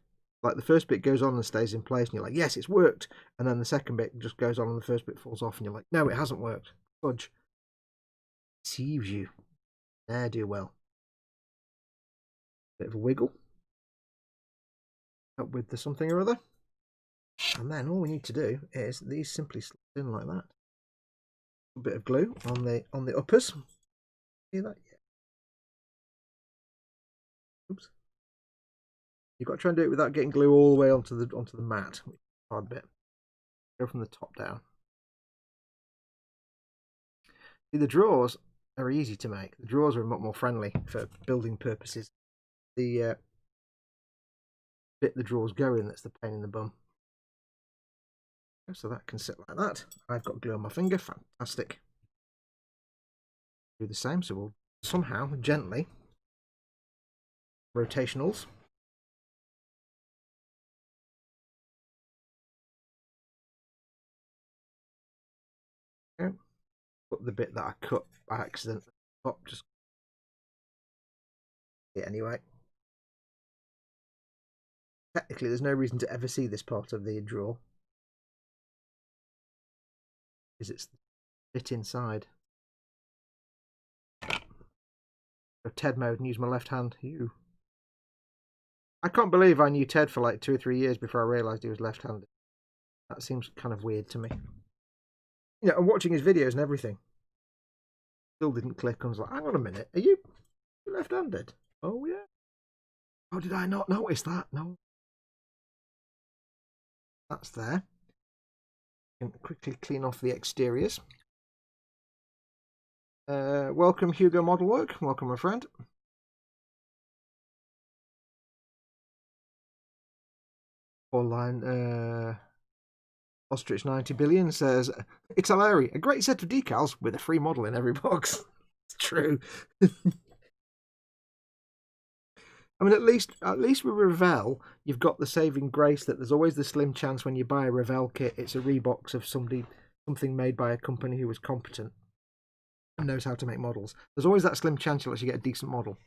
bit goes on and stays in place, and you're like, yes, it's worked. And then the second bit just goes on and the first bit falls off, and you're like, no, it hasn't worked. Fudge. Deceives you. There, do well. Bit of a wiggle. Up with the something or other. And then all we need to do is these simply slide in like that. A bit of glue on the uppers. See that? Yeah. Oops. You've got to try and do it without getting glue all the way onto the mat, which is a hard bit. Go from the top down. See, the drawers are easy to make. The drawers are a lot more friendly for building purposes. The bit the drawers go in, that's the pain in the bum. So that can sit like that. I've got glue on my finger. Fantastic. Do the same. So we'll somehow gently rotationals. Okay. Put the bit that I cut by accident up. Just anyway. Technically, there's no reason to ever see this part of the drawer, because it's the bit inside. So Ted mode and use my left hand. Ew. I can't believe I knew Ted for like 2 or 3 years before I realised he was left-handed. That seems kind of weird to me. You know, I'm watching his videos and everything. Still didn't click. I was like, hang on a minute, are you left-handed? Oh yeah. Oh, did I not notice that? No. That's there. Can quickly clean off the exteriors. Welcome, Hugo Modelwork. Welcome, my friend. Online, Ostrich 90 billion says, it's hilarious. A great set of decals with a free model in every box. It's true. I mean, at least with Revell, you've got the saving grace that there's always the slim chance when you buy a Revell kit, it's a rebox of something made by a company who was competent and knows how to make models. There's always that slim chance you'll actually get a decent model.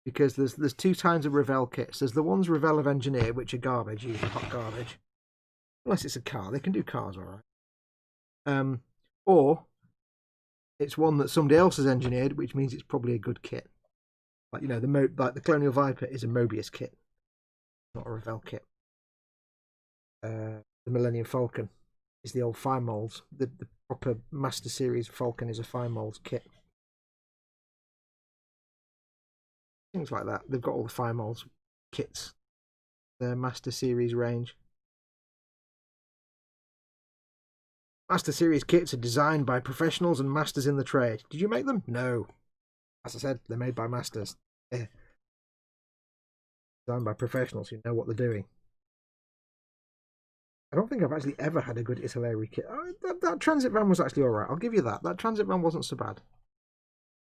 Because there's two kinds of Revell kits. There's the ones Revell have engineered, which are garbage, usually hot garbage. Unless it's a car, they can do cars all right. Or it's one that somebody else has engineered, which means it's probably a good kit. Like, you know, the Colonial Viper is a Mobius kit, not a Revell kit. The Millennium Falcon is the old fine molds. The proper Master Series Falcon is a fine molds kit. Things like that. They've got all the fine molds kits. Their Master Series range. Master Series kits are designed by professionals and masters in the trade. Did you make them? No. As I said, they're made by masters. Yeah. Designed by professionals who know what they're doing. I don't think I've actually ever had a good Italeri kit. That transit van was actually alright. I'll give you that. That transit van wasn't so bad.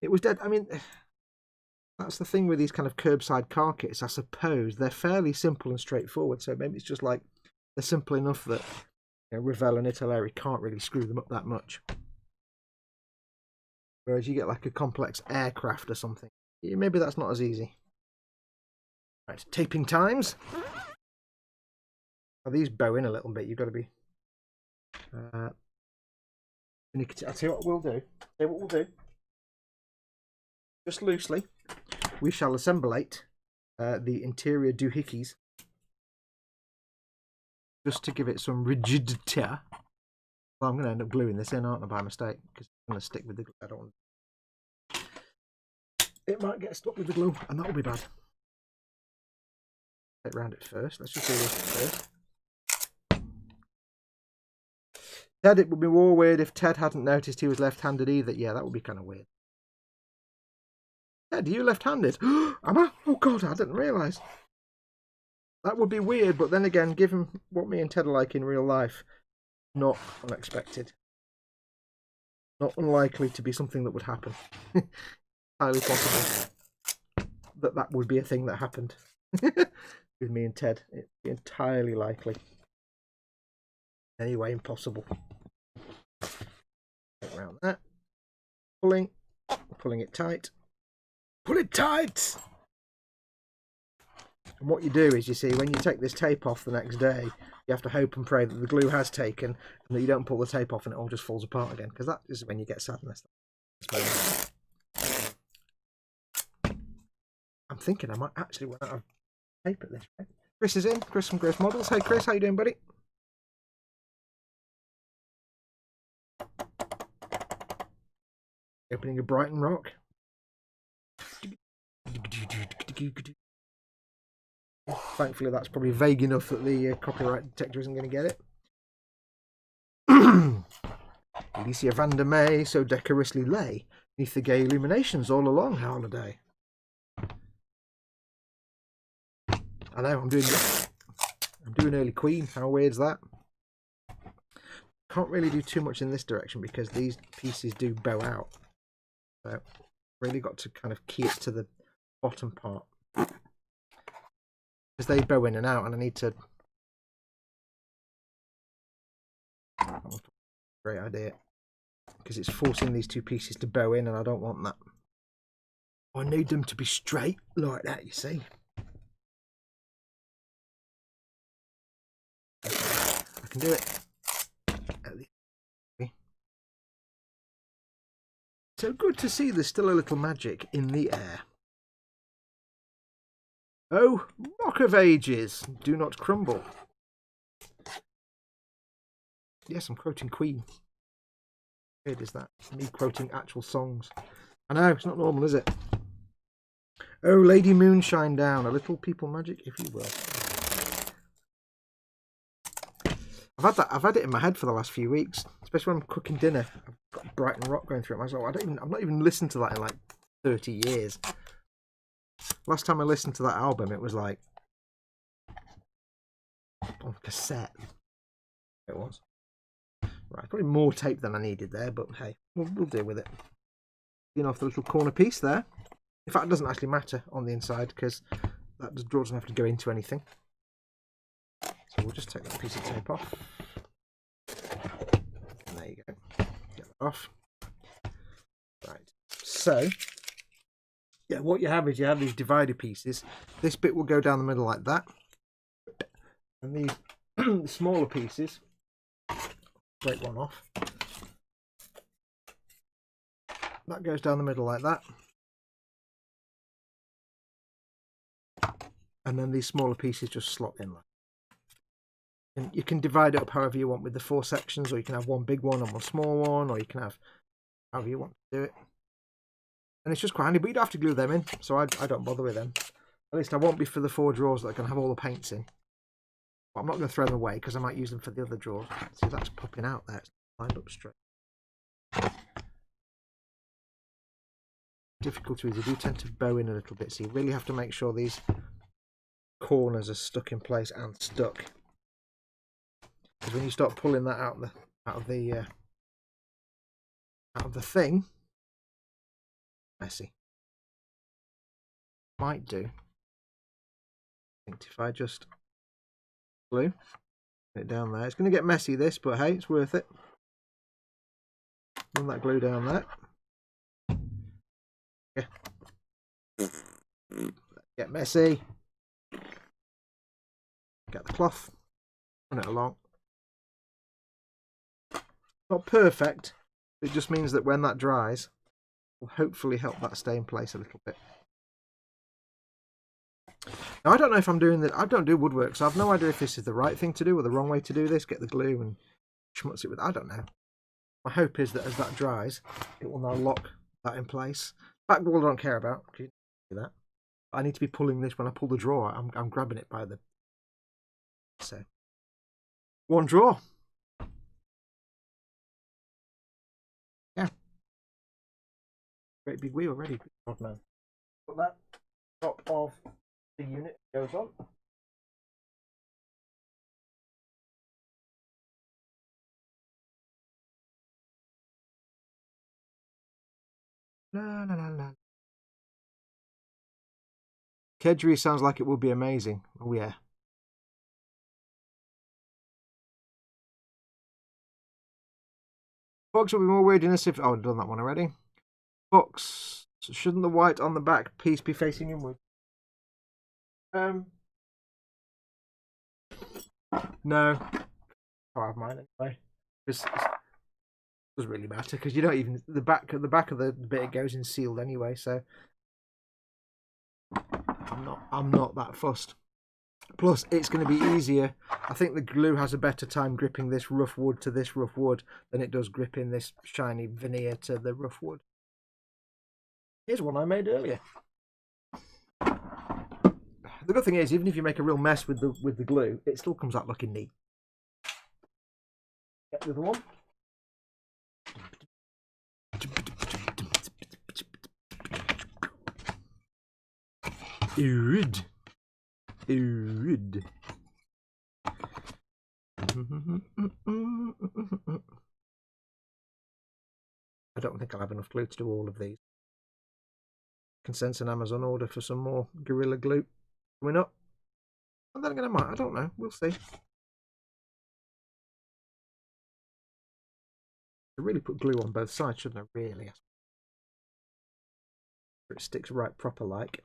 It was dead. I mean, that's the thing with these kind of curbside car kits, I suppose. They're fairly simple and straightforward. So maybe it's just like they're simple enough that, you know, Revell and Italeri can't really screw them up that much. Whereas you get like a complex aircraft or something. Yeah, maybe that's not as easy. Right, taping times. Oh, these bow in a little bit. You've got to be. I'll tell you what we'll do. Just loosely, we shall assemblate the interior doohickeys. Just to give it some rigidity. Well, I'm going to end up gluing this in, aren't I, by mistake? Because I'm going to stick with the glue. I don't want. It might get stuck with the glue, and that'll be bad. Get round it first. Let's just do this first. Ted, it would be more weird if Ted hadn't noticed he was left-handed either. Yeah, that would be kind of weird. Ted, are you left-handed? Am I? Oh God, I didn't realise. That would be weird, but then again, given what me and Ted are like in real life, not unexpected. Not unlikely to be something that would happen. Highly possible that would be a thing that happened with me and Ted. It's entirely likely. Anyway, impossible. Around that. Pulling it tight. Pull it tight! And what you do is, you see, when you take this tape off the next day, you have to hope and pray that the glue has taken and that you don't pull the tape off and it all just falls apart again, because that is when you get sadness. I'm thinking I might actually run out of tape at this rate. Chris is in. Chris from Chris Models. Hey Chris, how you doing, buddy? Opening a Brighton Rock. Thankfully, that's probably vague enough that the copyright detector isn't going to get it. Alicia van der May so decorously lay neath the gay illuminations all along holiday. I know, I'm doing early Queen. How weird's that? Can't really do too much in this direction because these pieces do bow out. So really got to kind of key it to the bottom part. Because they bow in and out and I need to... Great idea. Because it's forcing these two pieces to bow in and I don't want that. I need them to be straight like that, you see. I can do it. So good to see there's still a little magic in the air. Oh, Rock of Ages, do not crumble. Yes, I'm quoting Queen. How weird is that? Me quoting actual songs. I know, it's not normal, is it? Oh, Lady Moonshine down, a little people magic, if you will. I've had it in my head for the last few weeks, especially when I'm cooking dinner. I've got Brighton Rock going through it myself. I've not even listened to that in like 30 years. Last time I listened to that album, it was like on cassette. It was. Right, probably more tape than I needed there, but hey, we'll deal with it. You know, off the little corner piece there. In fact, it doesn't actually matter on the inside because that drawer doesn't have to go into anything. So we'll just take that piece of tape off. And there you go. Get that off. Right. So, yeah, what you have is you have these divider pieces. This bit will go down the middle like that. And these smaller pieces, break one off. That goes down the middle like that. And then these smaller pieces just slot in like that. And you can divide it up however you want with the 4 sections, or you can have one big one and one small one, or you can have however you want to do it. And it's just quite handy, but you don't have to glue them in, so I don't bother with them. At least I won't be for the 4 drawers that are going to have all the paints in. But I'm not going to throw them away because I might use them for the other drawers. See, that's popping out there. It's lined up straight. Difficulty is they do tend to bow in a little bit, so you really have to make sure these corners are stuck in place and stuck. Because when you start pulling that out of the thing, messy. Might do. I think if I just glue it down there, it's going to get messy this, but hey, it's worth it. Run that glue down there. Yeah. Get messy. Get the cloth. Run it along. Not perfect. It just means that when that dries, will hopefully help that stay in place a little bit. Now I don't know if I'm doing that. I don't do woodwork, so I've no idea if this is the right thing to do or the wrong way to do this. Get the glue and schmutz it with. I don't know. My hope is that as that dries, it will now lock that in place. Back wall I don't care about. You do that. I need to be pulling this when I pull the drawer. I'm grabbing it by the. So one drawer. Yeah. Great big wheel ready. Put that top of the unit goes on. La la la la. Kedgeree sounds like it would be amazing. Oh yeah. Foxx will be more weirdness if... Oh, I've done that one already. Foxx, shouldn't the white on the back piece be facing inward? No. I'll have mine anyway. It doesn't really matter because you don't even... The back of the bit it goes in sealed anyway, so... I'm not that fussed. Plus, it's going to be easier. I think the glue has a better time gripping this rough wood to this rough wood than it does gripping this shiny veneer to the rough wood. Here's one I made earlier. The good thing is, even if you make a real mess with the glue, it still comes out looking neat. Get the other one. Good. Good. I don't think I'll have enough glue to do all of these. I can sense an Amazon order for some more Gorilla Glue coming up. And then again, I might. I don't know. We'll see. I really put glue on both sides, shouldn't I? Really. It sticks right proper like.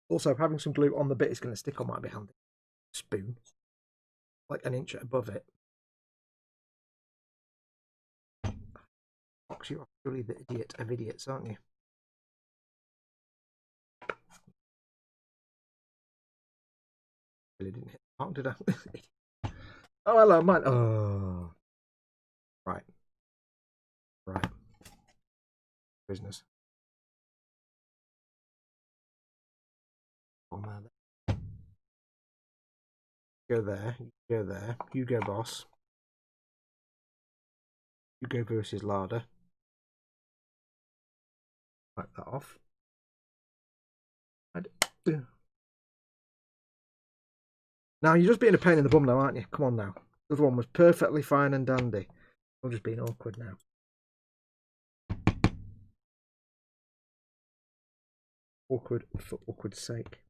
Also, having some glue on the bit is going to stick on might be handy. Spoon. Like an inch above it. Foxx, you're really the idiot of idiots, aren't you? Really didn't hit the mark, did I? Oh, hello, mine. Oh. Right. Right. Business. Oh, man. Go there. You go there. You go, boss. You go versus larder. Wipe that off. Now you're just being a pain in the bum now, aren't you? Come on now. The other one was perfectly fine and dandy. I'm just being awkward now. awkward for awkward's sake.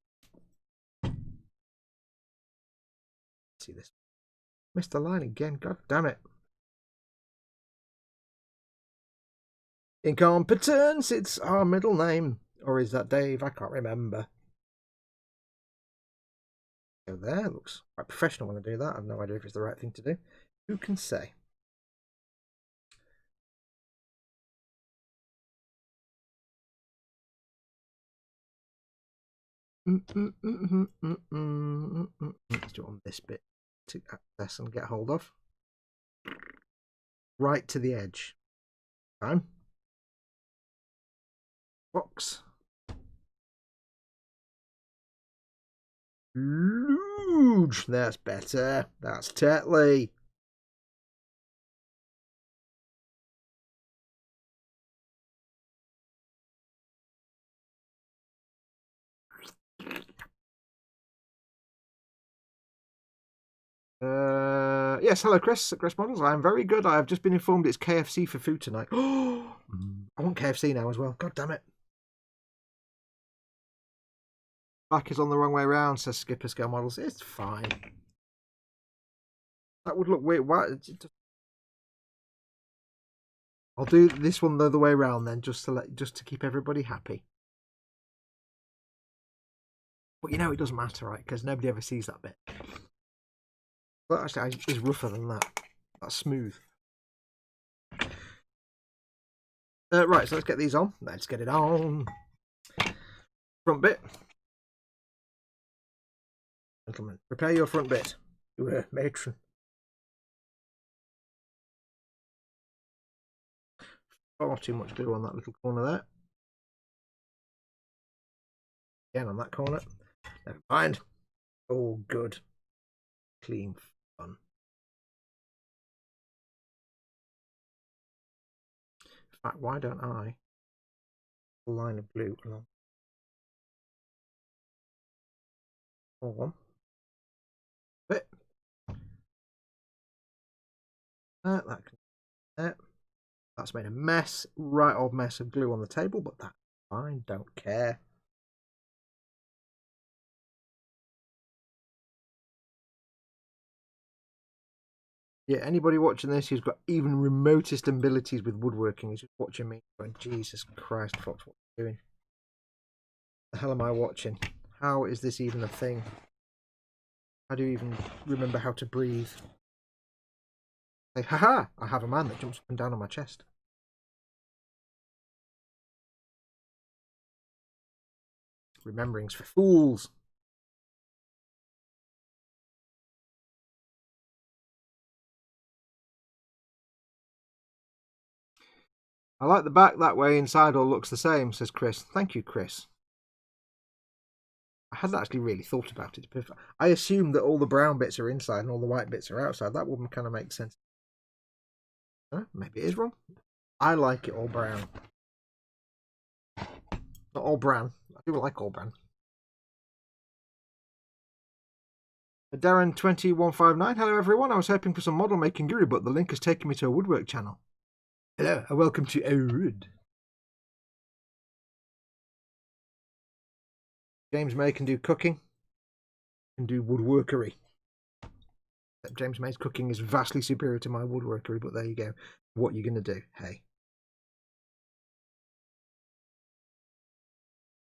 See this. Missed the line again. God damn it. Incompetence, it's our middle name. Or is that Dave? I can't remember. Go there. Looks quite professional when I do that. I have no idea if it's the right thing to do. Who can say? Let's do it on this bit to access and get hold of. Right to the edge. Time. Foxx. Luge. That's better. That's Tetley. Yes, hello Chris at Chris Models. I'm very good. I have just been informed it's KFC for food tonight. Oh, I want KFC now as well. God damn it. Back is on the wrong way around, says Skipper Scale Models. It's fine. That would look weird. Why? I'll do this one the other way around then, just to keep everybody happy. But you know it doesn't matter, right? Because nobody ever sees that bit. But actually, it's rougher than that. That's smooth. Right, so let's get these on. Let's get it on. Front bit. Gentlemen, prepare your front bit. Matron. Far too much glue on that little corner there. Again on that corner. Never mind. All good. Clean fun. In fact, why don't I a line of glue along one bit? That's made a mess, right old mess of glue on the table, but that's fine, don't care. Yeah, anybody watching this who's got even remotest abilities with woodworking is just watching me going, Jesus Christ, Fox, what are you doing? The hell am I watching? How is this even a thing? How do you even remember how to breathe? Say, haha, I have a man that jumps up and down on my chest. Remembering's for fools. I like the back that way, inside all looks the same, says Chris. Thank you, Chris. I hadn't actually really thought about it. I assumed that all the brown bits are inside and all the white bits are outside. That wouldn't kind of make sense. Maybe it is wrong. I like it all brown. Not all brown. I do like all brown. Darren2159. Hello, everyone. I was hoping for some model making guru, but the link has taken me to a woodwork channel. Hello, and welcome to Wood. James May can do cooking and do woodworkery. James May's cooking is vastly superior to my woodworkery, but there you go. What are you going to do? Hey.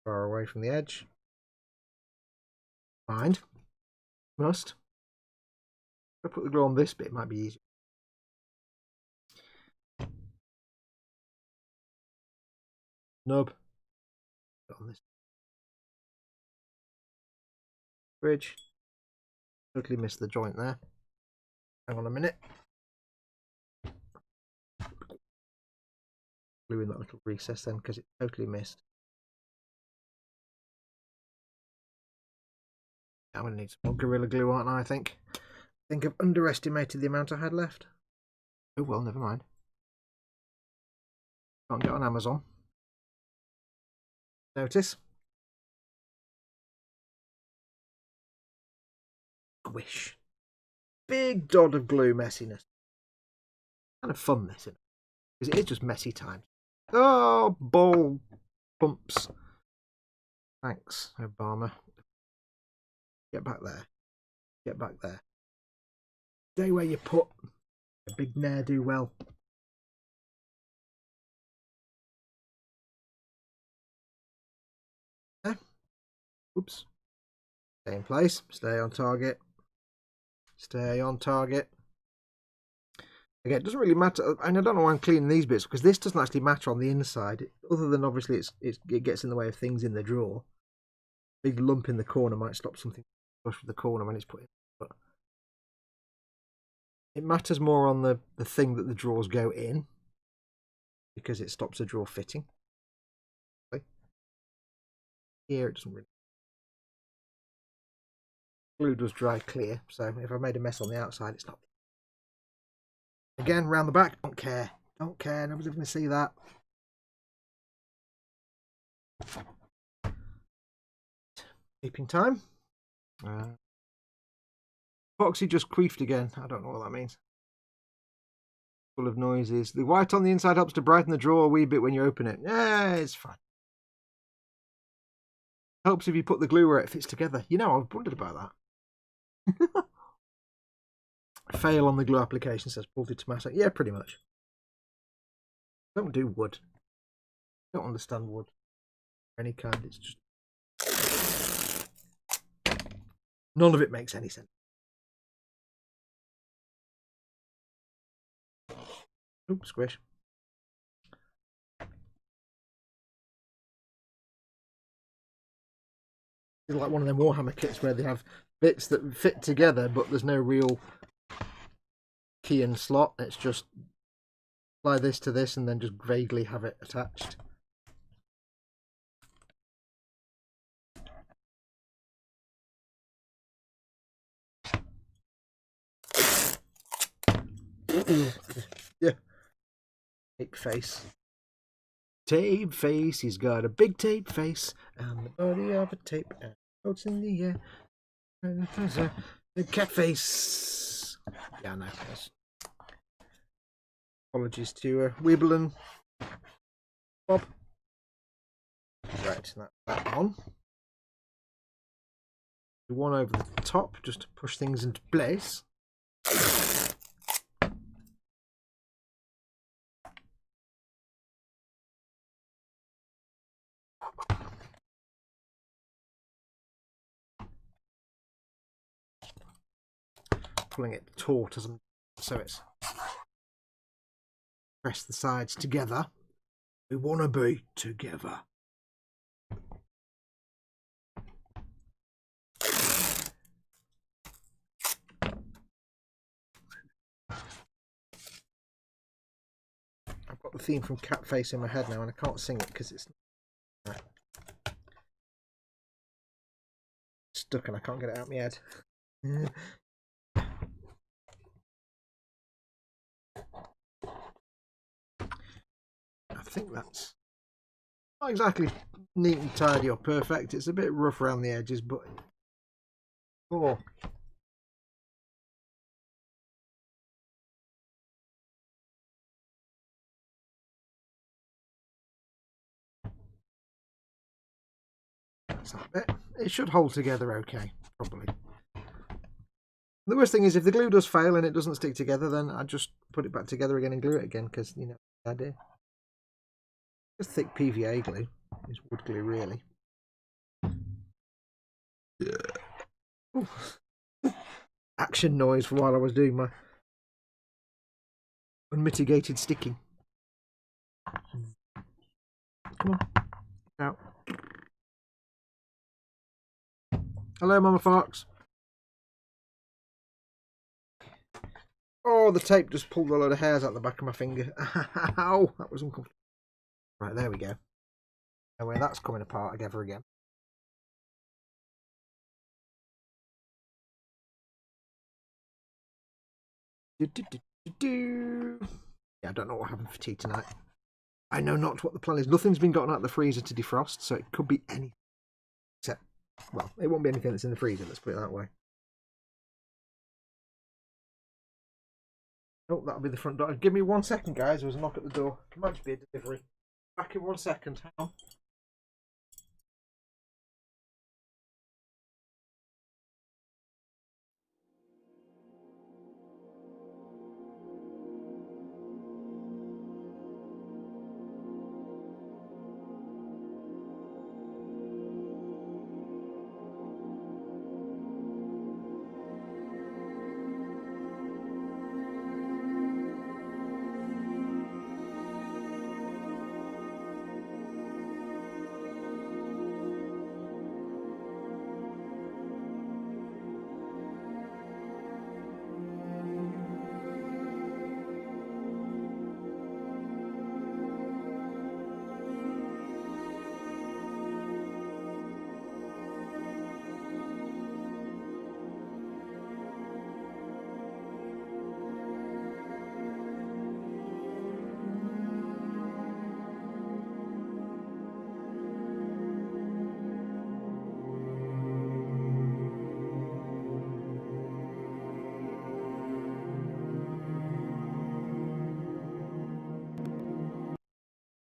Far away from the edge. Mind. Must. If I put the glue on this bit, it might be easier. Nub. On this bridge. Totally missed the joint there. Hang on a minute. Glue in that little recess then, because it's totally missed. I'm going to need some more Gorilla Glue, aren't I think? I think I've underestimated the amount I had left. Oh well, never mind. Can't get on Amazon. Notice. Squish. Big dot of glue messiness. Kind of fun, this, isn't it? Because it is just messy time. Oh, ball bumps. Thanks, Obama. Get back there. Get back there. Stay where you put. A big ne'er-do-well. Oops. Stay in place. Stay on target. Stay on target. Again, it doesn't really matter, and I don't know why I'm cleaning these bits, because this doesn't actually matter on the inside, other than obviously it gets in the way of things in the drawer. Big lump in the corner might stop something flush with the corner when it's put in, but it matters more on the thing that the drawers go in, because it stops the drawer fitting. Okay. Here it doesn't really. Glue does dry clear, so if I made a mess on the outside, it's not. Again, round the back, don't care. Don't care, nobody's going to see that. Sleeping time. Foxy just queefed again. I don't know what that means. Full of noises. The white on the inside helps to brighten the drawer a wee bit when you open it. Yeah, it's fine. Helps if you put the glue where it fits together. You know, I've wondered about that. Fail on the glue application, says Pulty Tomato. Yeah, pretty much. Don't do wood. Don't understand wood. Any kind. It's just. None of it makes any sense. Oops, squish. It's like one of them Warhammer kits where they have bits that fit together, but there's no real key and slot. It's just apply this to this and then just vaguely have it attached. Yeah. Tape face. Tape face. He's got a big tape face and the body of a tape and floats in the air. The cat face. Yeah, no. Apologies to Weeble and Bob. Right, that's that on. The one over the top just to push things into place. Pulling it taut as so it's press the sides together. We want to be together. I've got the theme from Cat Face in my head now and I can't sing it because it's stuck and I can't get it out of my head. I think that's not exactly neat and tidy or perfect. It's a bit rough around the edges, but oh. That's that bit. It should hold together okay, probably. The worst thing is if the glue does fail and it doesn't stick together, then I just put it back together again and glue it again, because you know the idea. Just thick PVA glue is wood glue, really. Yeah. Action noise for while I was doing my unmitigated sticking. Come on, out. Hello, Mama Fox. Oh, the tape just pulled a load of hairs out the back of my finger. Ow, that was uncomfortable. Right, there we go. And where that's coming apart together again. Yeah, I don't know what happened for tea tonight. I know not what the plan is. Nothing's been gotten out of the freezer to defrost, so it could be anything. Except, well, it won't be anything that's in the freezer, let's put it that way. Oh, that'll be the front door. Give me 1 second, guys. There was a knock at the door. It might just be a delivery. Back in 1 second. Hang on.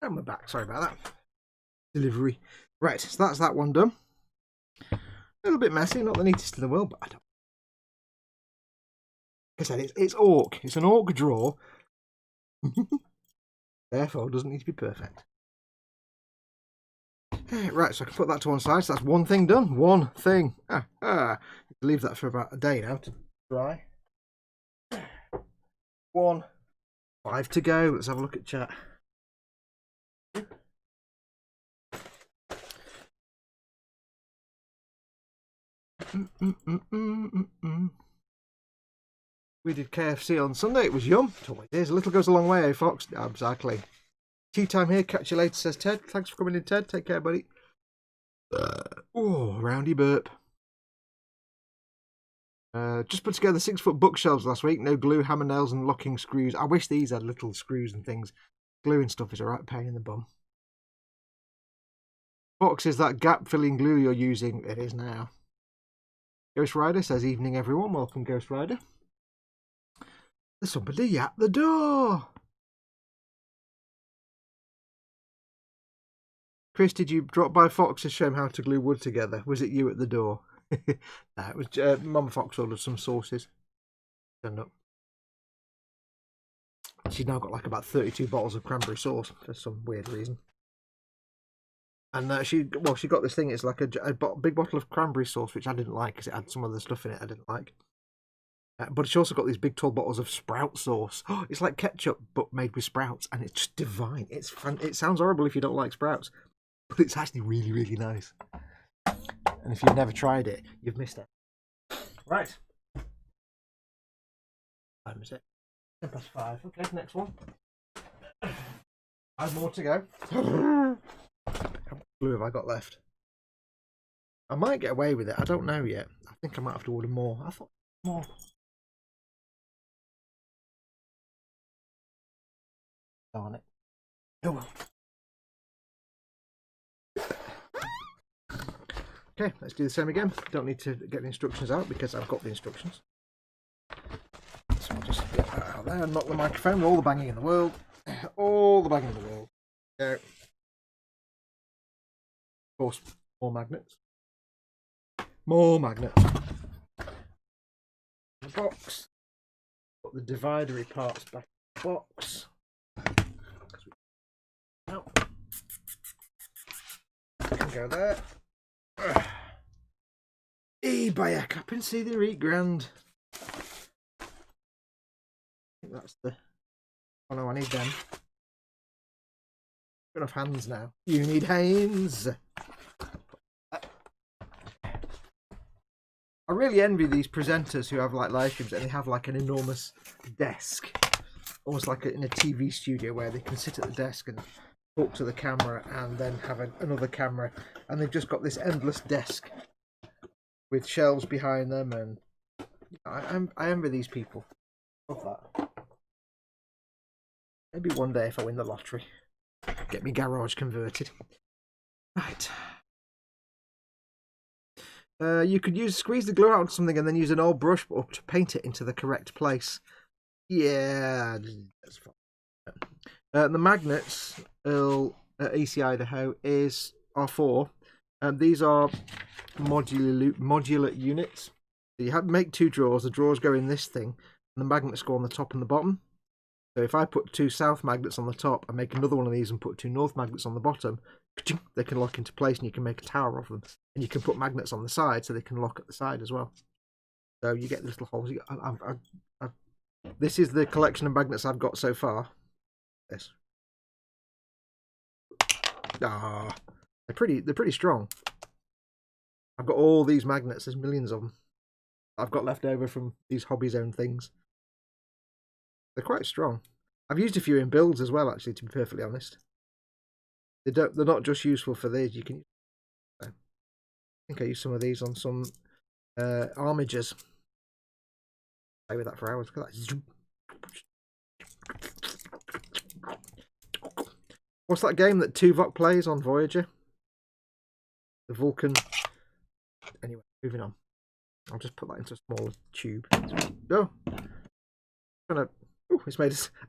And we're back. Sorry about that. Delivery. Right, so that's that one done. A little bit messy, not the neatest in the world, but I don't. Like I said, it's orc. It's an orc drawer. Therefore, it doesn't need to be perfect. Right, so I can put that to one side. So that's one thing done. One thing. Leave that for about a day now to dry. 5 to go. Let's have a look at chat. We did KFC on Sunday. It was yum. It always is. A little goes a long way, eh, Fox? Exactly. Tea time here. Catch you later, says Ted. Thanks for coming in, Ted. Take care, buddy. Roundy burp. Just put together 6-foot bookshelves last week. No glue, hammer nails, and locking screws. I wish these had little screws and things. Glue and stuff is a right pain in the bum. Fox, is that gap-filling glue you're using? It is now. Ghost Rider says, evening, everyone. Welcome, Ghost Rider. There's somebody at the door. Chris, did you drop by Fox to show him how to glue wood together? Was it you at the door? No, it was Mama Fox ordered some sauces. Turned up. She's now got like about 32 bottles of cranberry sauce for some weird reason. And she got this thing. It's like a big bottle of cranberry sauce, which I didn't like because it had some other stuff in it I didn't like. But she also got these big tall bottles of sprout sauce. It's like ketchup but made with sprouts, and it's just divine. It's fun. It sounds horrible if you don't like sprouts, but it's actually really, really nice. And if you've never tried it, you've missed it. Right. Time is it? 5:10. Okay, next one. 5 more to go. How much glue have I got left? I might get away with it. I don't know yet. I think I might have to order more. I thought more. Darn it. Oh well. Okay, let's do the same again. Don't need to get the instructions out because I've got the instructions. So I'll just get that out there and knock the microphone. All the banging in the world. All the banging in the world. There. Of course, more magnets. More magnets. The box. Put the dividery parts back in the box. Can go there. Buy a cup and see the grand. I think that's the. Oh no, I need them. Got enough hands now. You need hands. I really envy these presenters who have like live streams and they have like an enormous desk, almost like in a TV studio where they can sit at the desk and talk to the camera and then have another camera, and they've just got this endless desk with shelves behind them, and I envy these people. Love that. Maybe one day if I win the lottery, get me garage converted. Right. You could squeeze the glue out of something and then use an old brush up to paint it into the correct place. Yeah, that's fine. The magnets at EC Idaho are 4. These are modular units. So you make 2 drawers. The drawers go in this thing, and the magnets go on the top and the bottom. So if I put 2 south magnets on the top and make another one of these and put 2 north magnets on the bottom, they can lock into place and you can make a tower of them. And you can put magnets on the side so they can lock at the side as well. So you get little holes. This is the collection of magnets I've got so far. This. They're pretty strong. I've got all these magnets. There's millions of them I've got left over from these Hobbyzone things. They're quite strong. I've used a few in builds as well, actually, to be perfectly honest. They're not just useful for these. You can. I think I used some of these on some armigers. Play with that for hours. Look at that. What's that game that Tuvok plays on Voyager? The Vulcan. Anyway, moving on. I'll just put that into a smaller tube. Go. Ooh,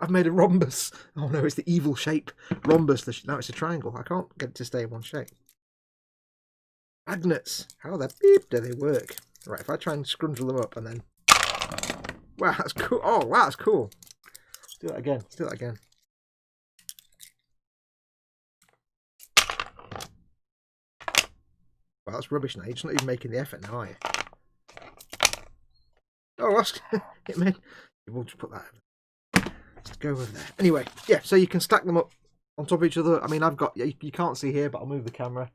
I've made a rhombus. Oh no, it's the evil shape rhombus. Now it's a triangle. I can't get it to stay in one shape. Magnets. How the beep do they work? Right, if I try and scrunchel them up and then... Wow, that's cool. Oh, wow, that's cool. Let's do that again. Let's do that again. Well, that's rubbish now. You're just not even making the effort now, are you? Oh, that's... it made... We'll just put that over. Let's go over there. Anyway, yeah, so you can stack them up on top of each other. I mean, I've got... You can't see here, but I'll move the camera.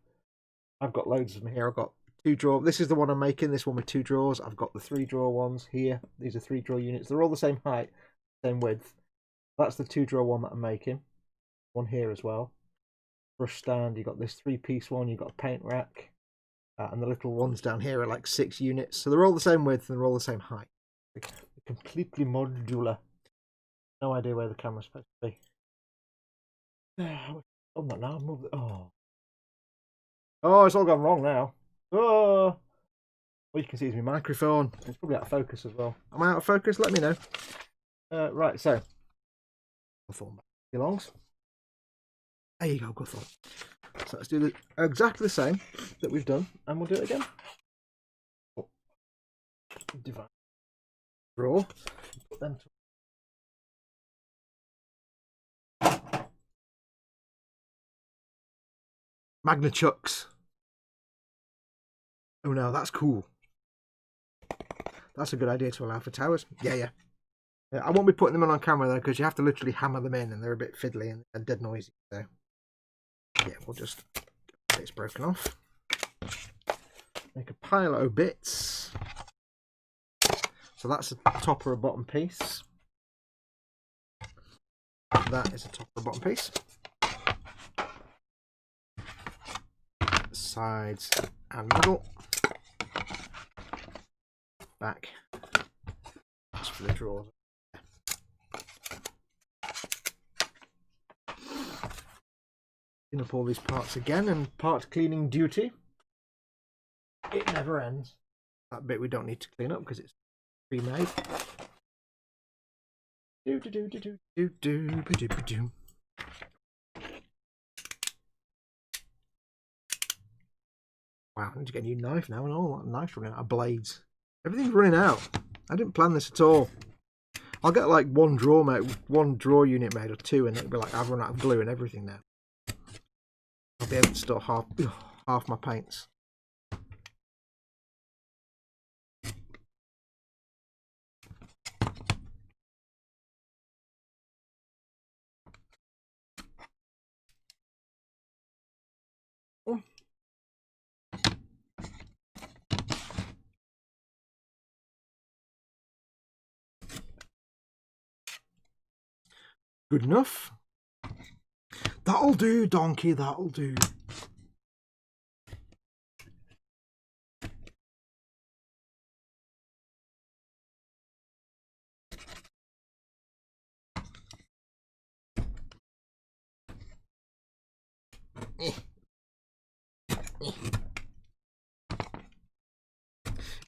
I've got loads of them here. I've got 2 drawer. This is the one I'm making. This one with 2 drawers. I've got the 3 drawer ones here. These are 3 drawer units. They're all the same height, same width. That's the 2 drawer one that I'm making. One here as well. Brush stand. You've got this 3-piece one. You've got a paint rack. And the little ones down here are like 6 units. So they're all the same width and they're all the same height. They're completely modular. No idea where the camera's supposed to be. Oh, not now. Move it. Oh. Oh, it's all gone wrong now. Oh, all you can see is my microphone. It's probably out of focus as well. Am I out of focus? Let me know. Right, so Guthorn belongs. There you go, Guthorn. So let's do exactly the same that we've done, and we'll do it again. Divide. Draw. Put them to Magna Chucks. Oh no, that's cool. That's a good idea to allow for towers. Yeah. I won't be putting them on camera though, because you have to literally hammer them in, and they're a bit fiddly and dead noisy. So yeah, we'll just get this broken off. Make a pile of bits. So that's a top or a bottom piece. That is a top or a bottom piece. Sides and middle. Back. That's for the drawers. Clean up all these parts again, and part cleaning duty. It never ends. That bit we don't need to clean up because it's pre-made. Wow, I need to get a new knife now, and all that knife running out of blades. Everything's running out. I didn't plan this at all. I'll get like one drawer unit made, or 2, and it'll be like I've run out of glue and everything now. I'll be able to store half my paints. Oh. Good enough. That'll do, donkey, that'll do.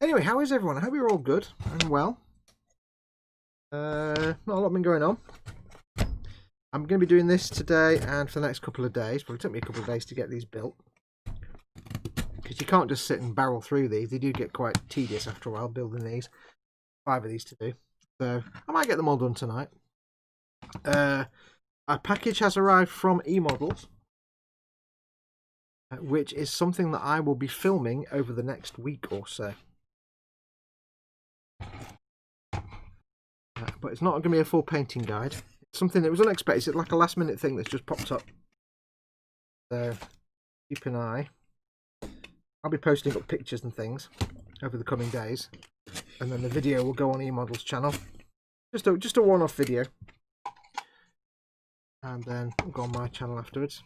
Anyway, how is everyone? I hope you're all good and well. Not a lot been going on. I'm going to be doing this today and for the next couple of days. But it took me a couple of days to get these built, because you can't just sit and barrel through these. They do get quite tedious after a while building these. 5 of these to do. So I might get them all done tonight. A package has arrived from eModels, which is something that I will be filming over the next week or so. But it's not going to be a full painting guide. It's something that was unexpected. It's like a last minute thing that's just popped up. So keep an eye. I'll be posting up pictures and things over the coming days, and then the video will go on eModels channel. Just a one-off video, and then it'll go on my channel afterwards.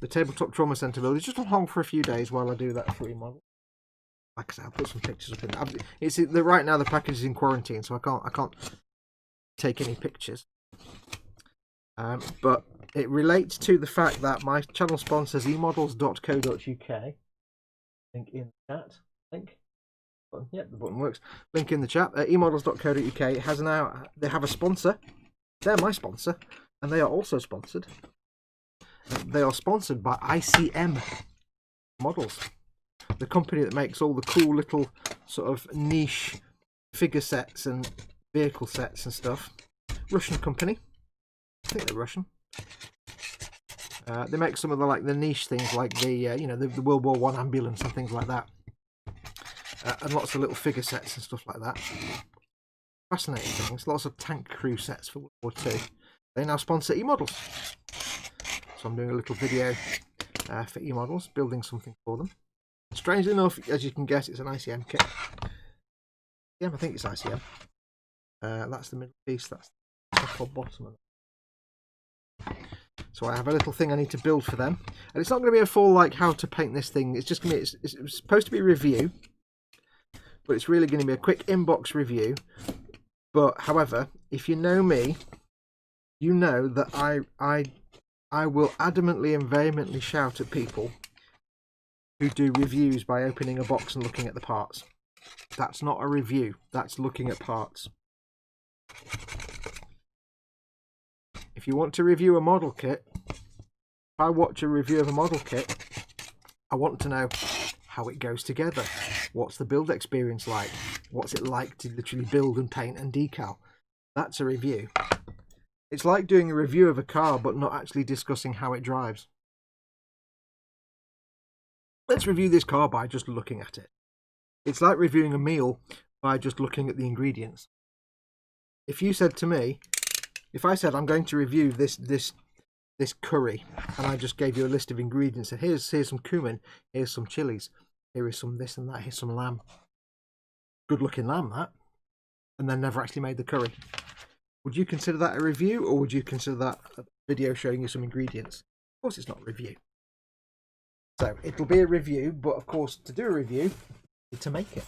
The tabletop trauma centre build is just on hold for a few days while I do that for eModel. Like I said, I'll put some pictures up in there. Right now the package is in quarantine, so I can't take any pictures. But it relates to the fact that my channel sponsors emodels.co.uk. Link in the chat. Link. Yep, the button works. Link in the chat. Emodels.co.uk has now. They have a sponsor. They're my sponsor, and they are also sponsored. They are sponsored by ICM Models, the company that makes all the cool little sort of niche figure sets and vehicle sets and stuff. Russian company. I think they're Russian. They make some of the niche things like the you know, the World War I ambulance and things like that, and lots of little figure sets and stuff like that. Fascinating things. Lots of tank crew sets for World War II. They now sponsor eModels, so I'm doing a little video for eModels, building something for them. Strangely enough, as you can guess, it's an ICM kit. Yeah, I think it's ICM. That's the middle piece. That's the top or bottom of it. So I have a little thing I need to build for them, and it's not going to be a full like how to paint this thing. It's just going to be it's supposed to be a review, but it's really going to be a quick inbox review. But however, if you know me, you know that I will adamantly and vehemently shout at people who do reviews by opening a box and looking at the parts. That's not a review. That's looking at parts. If you want to review a model kit, if I watch a review of a model kit, I want to know how it goes together. What's the build experience like? What's it like to literally build and paint and decal? That's a review. It's like doing a review of a car but not actually discussing how it drives. Let's review this car by just looking at it. It's like reviewing a meal by just looking at the ingredients. If you said to me, if I said I'm going to review this curry, and I just gave you a list of ingredients, and here's some cumin, here's some chilies, here is some this and that, here's some lamb. Good looking lamb, that. And then never actually made the curry. Would you consider that a review, or would you consider that a video showing you some ingredients? Of course it's not a review. So it'll be a review, but of course to do a review, you need to make it.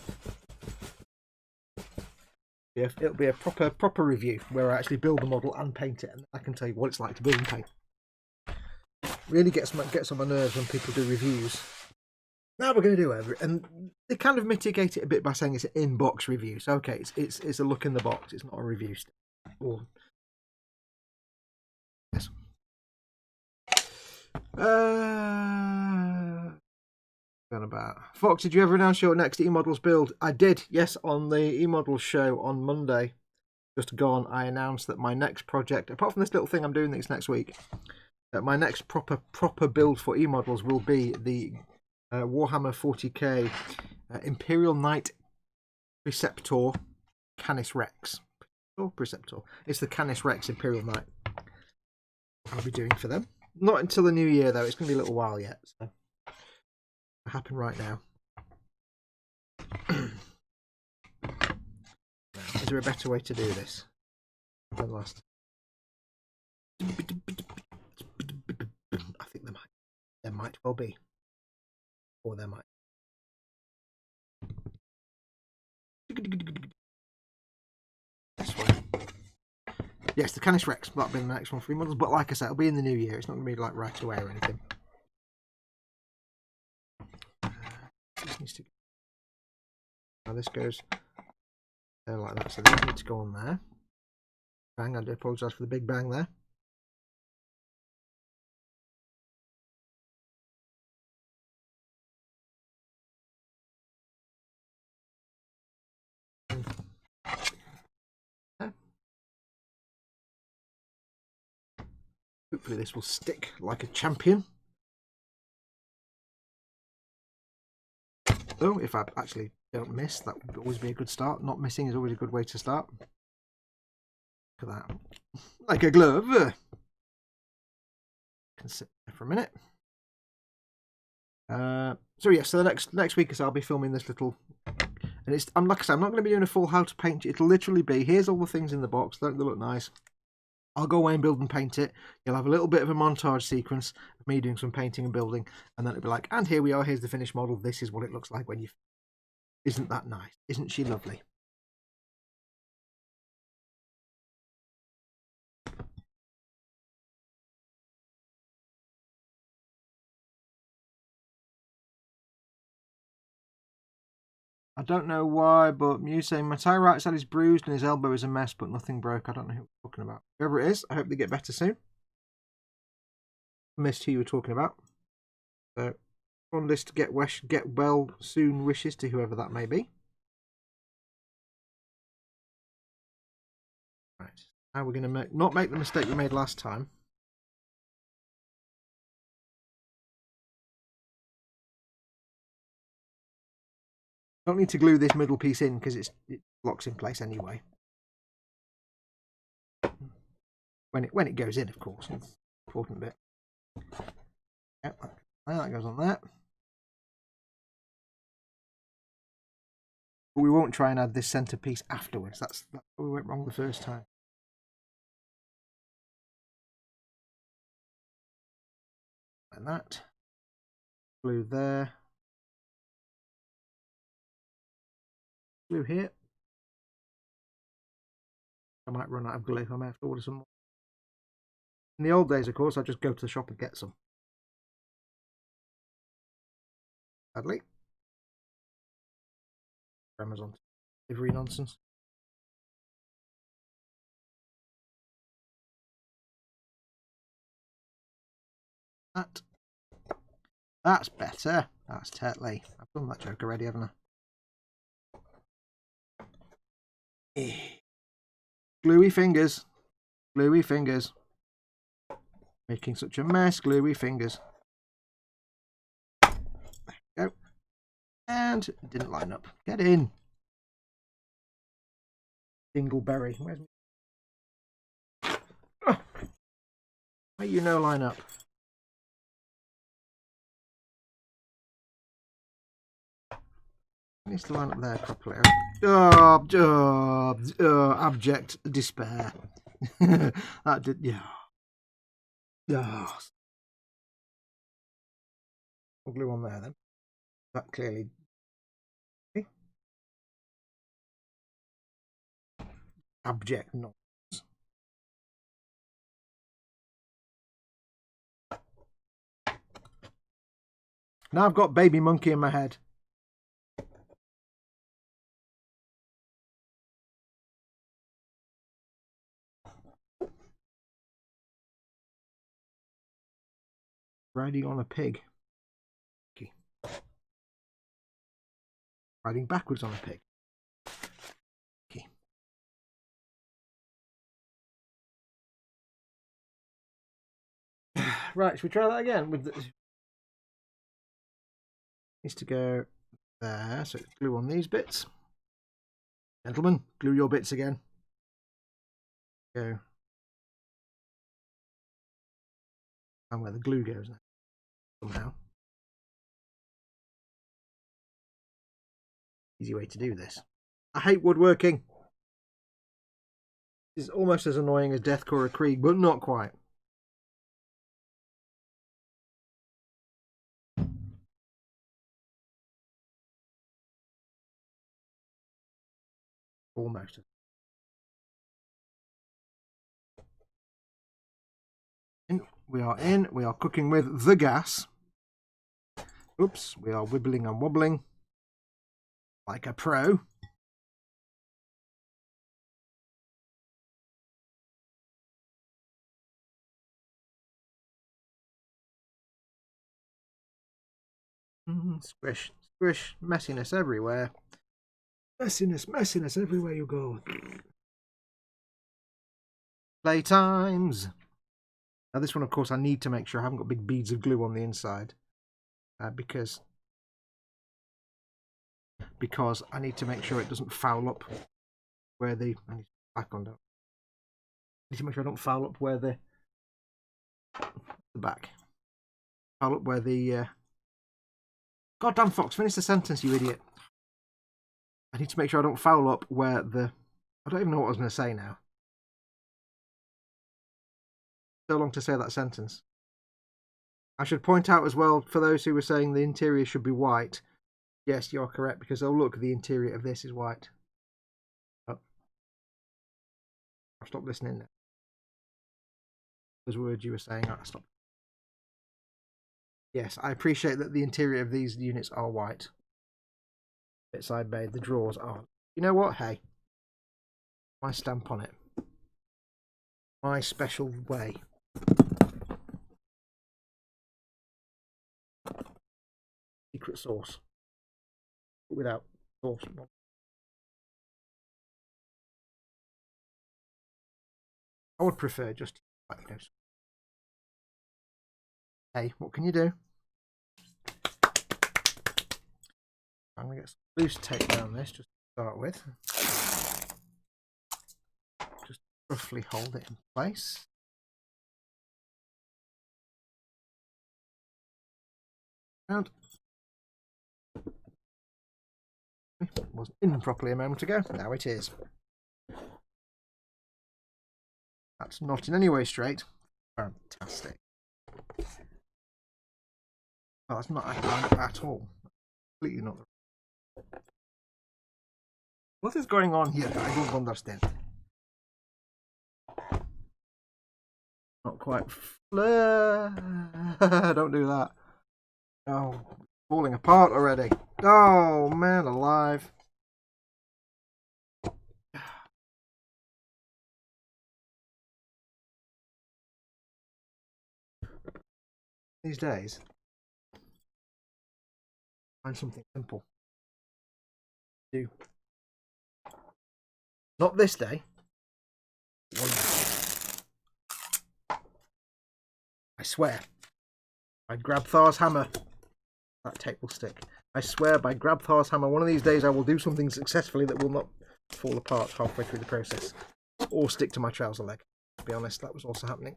It'll be a proper review where I actually build the model and paint it, and I can tell you what it's like to build and paint. Really gets on my nerves when people do reviews. Now we're going to do it, and they kind of mitigate it a bit by saying it's an in-box review. So okay, it's a look in the box. It's not a review. Or yes. About Foxx, did you ever announce your next eModels build? I did, yes, on the eModels show on Monday. Just gone, I announced that my next project, apart from this little thing I'm doing next week, that my next proper build for eModels will be the Warhammer 40k Imperial Knight Preceptor Canis Rex. Oh, Preceptor. It's the Canis Rex Imperial Knight I'll be doing for them. Not until the new year though, it's going to be a little while yet. So happen right now. Is there a better way to do this than last? I think there might well be, or there might. This one. Yes, the Canis Rex. That'll be the next one for eModels, but like I said, it'll be in the new year. It's not going to be like right away or anything. Now this goes there like that, so these need to go on there. Bang, I do apologise for the big bang there. Hopefully this will stick like a champion. Oh, if I actually don't miss, that would always be a good start. Not missing is always a good way to start. Look at that. Like a glove. Can sit there for a minute. So yeah, so the next week I'll be filming this little, and it's, like I said, I'm not going to be doing a full how to paint it. It'll literally be, here's all the things in the box, don't they look nice? I'll go away and build and paint it. You'll have a little bit of a montage sequence of me doing some painting and building, and then it'll be like, and here we are, here's the finished model, this is what it looks like when you... Isn't that nice? Isn't she lovely? I don't know why, but Muse saying my tie right side is bruised and his elbow is a mess, but nothing broke. I don't know who we're talking about. Whoever it is, I hope they get better soon. I missed who you were talking about. So on this to get well soon wishes to whoever that may be. Right. Now we're going to not make the mistake we made last time. Don't need to glue this middle piece in because it locks in place anyway. When it goes in, of course, it's an important bit. Yep, that goes on there. But we won't try and add this centre piece afterwards. That's where we went wrong the first time. And that. Glue there. Glue here. I might run out of glue. I may have to order some more. In the old days, of course, I'd just go to the shop and get some. Sadly. Amazon delivery nonsense. That's better. That's totally. I've done that joke already, haven't I? Gluey fingers. Gluey fingers. Making such a mess. Gluey fingers. There we go. And it didn't line up. Get in. Dingleberry. Where's my... Where you no line up? It needs to line up there properly. Abject despair. That did, yeah. I'll glue on there then. That clearly. Okay. Abject nonsense. Now I've got baby monkey in my head. Riding on a pig. Okay. Riding backwards on a pig. Okay. Right, should we try that again? With the... Needs to go there, so glue on these bits. Gentlemen, glue your bits again. Go. And where the glue goes now. Somehow. Easy way to do this. I hate woodworking. It's almost as annoying as Deathcore or Krieg, but not quite. Almost. We are in. We are cooking with the gas. Oops, we are wibbling and wobbling like a pro. Squish, squish, messiness everywhere. Messiness everywhere you go. Playtimes. Now this one, of course, I need to make sure I haven't got big beads of glue on the inside. Because I need to make sure it doesn't foul up where the... I need to back on down. I need to make sure I don't foul up where the back. Foul up where the... Goddamn Fox, finish the sentence, you idiot. I need to make sure I don't foul up where the... I don't even know what I was going to say now. So long to say that sentence. I should point out as well, for those who were saying the interior should be white, yes, you're correct, because oh look, the interior of this is white. Oh. I'll stop listening now. Those words you were saying, I'll stop. Yes, I appreciate that the interior of these units are white. bits I made, the drawers are. You know what? Hey, my stamp on it. My special way. Secret sauce. Without sauce. I would prefer just, you know. Hey, what can you do? I'm going to get some loose tape down this just to start with. Just roughly hold it in place. And it wasn't in properly a moment ago. Now it is. That's not in any way straight. Fantastic. Oh, that's not at all. Completely not. What is going on here? I don't understand. Not quite. Don't do that. Oh, falling apart already. Oh, man alive. These days, find something simple to do. Not this day. I swear. I grab Thor's hammer. That tape will stick. I swear by grab Thor's hammer, one of these days I will do something successfully that will not fall apart halfway through the process. Or stick to my trouser leg. To be honest, that was also happening.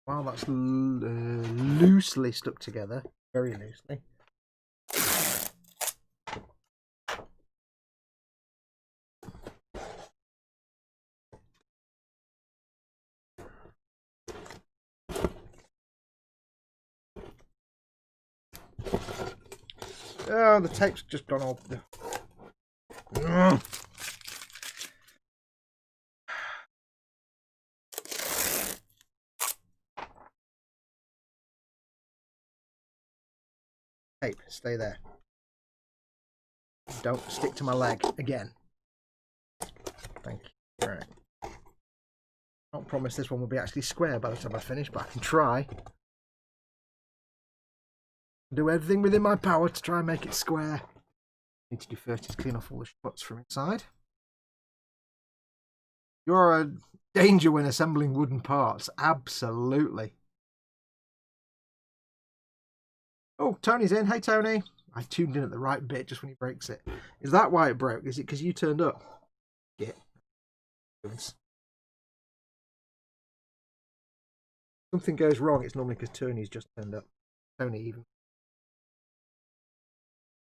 While that's loosely stuck together, very loosely. Oh, the tape's just gone all. Tape, stay there. Don't stick to my leg again. Thank you. Right. I can't promise this one will be actually square by the time I finish, but I can try. Do everything within my power to try and make it square. Need to do first is clean off all the spots from inside. You're a danger when assembling wooden parts. Absolutely. Oh, Tony's in. Hey, Tony. I tuned in at the right bit just when he breaks it. Is that why it broke? Is it because you turned up? Yeah. Something goes wrong, it's normally because Tony's just turned up. Tony even.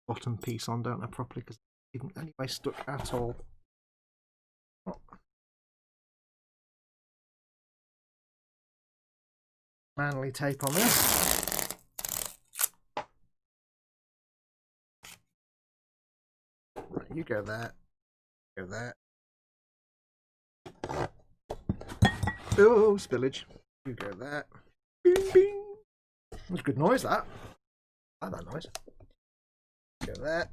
Bottom piece on, don't I, properly, because it isn't anyway stuck at all. Oh. Manly tape on this. Right, you go there. Go there. Oh, spillage. You go there. Bing, bing. That's a good noise, that. I like that noise. Go there.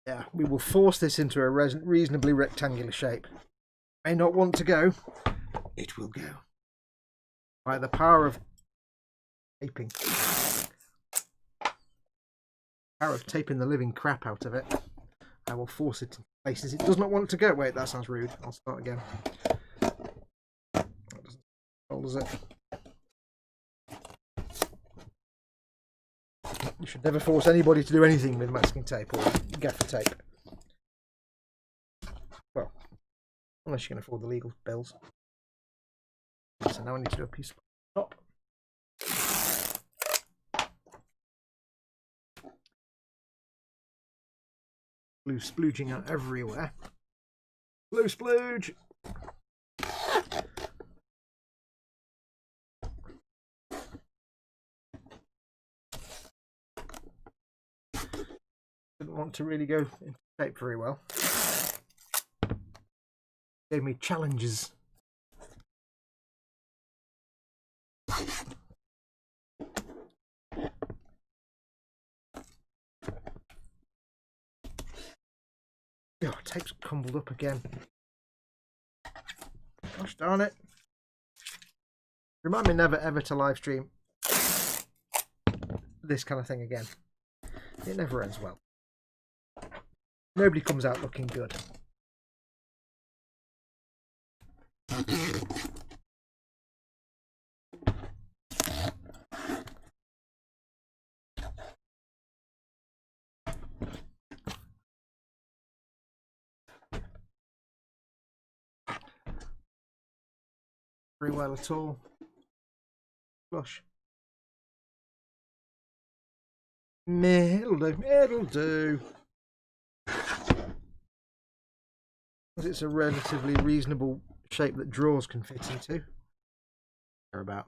Yeah, we will force this into a reasonably rectangular shape. May not want to go. It will go. By the power of taping. Power of taping the living crap out of it. I will force it in places it does not want to go. Wait, that sounds rude. I'll start again. That doesn't hold, does it? You should never force anybody to do anything with masking tape or gaffer tape. Well, unless you can afford the legal bills. So now I need to do a piece of top. Blue splooging out everywhere. Blue splooge! Didn't want to really go into shape very well. Gave me challenges. Oh, tape's crumbled up again. Gosh darn it. Remind me never ever to live stream this kind of thing again. It never ends well. Nobody comes out looking good. Very well at all. Flush. Meh, it'll do. It'll do. It's a relatively reasonable shape that drawers can fit into. Care about.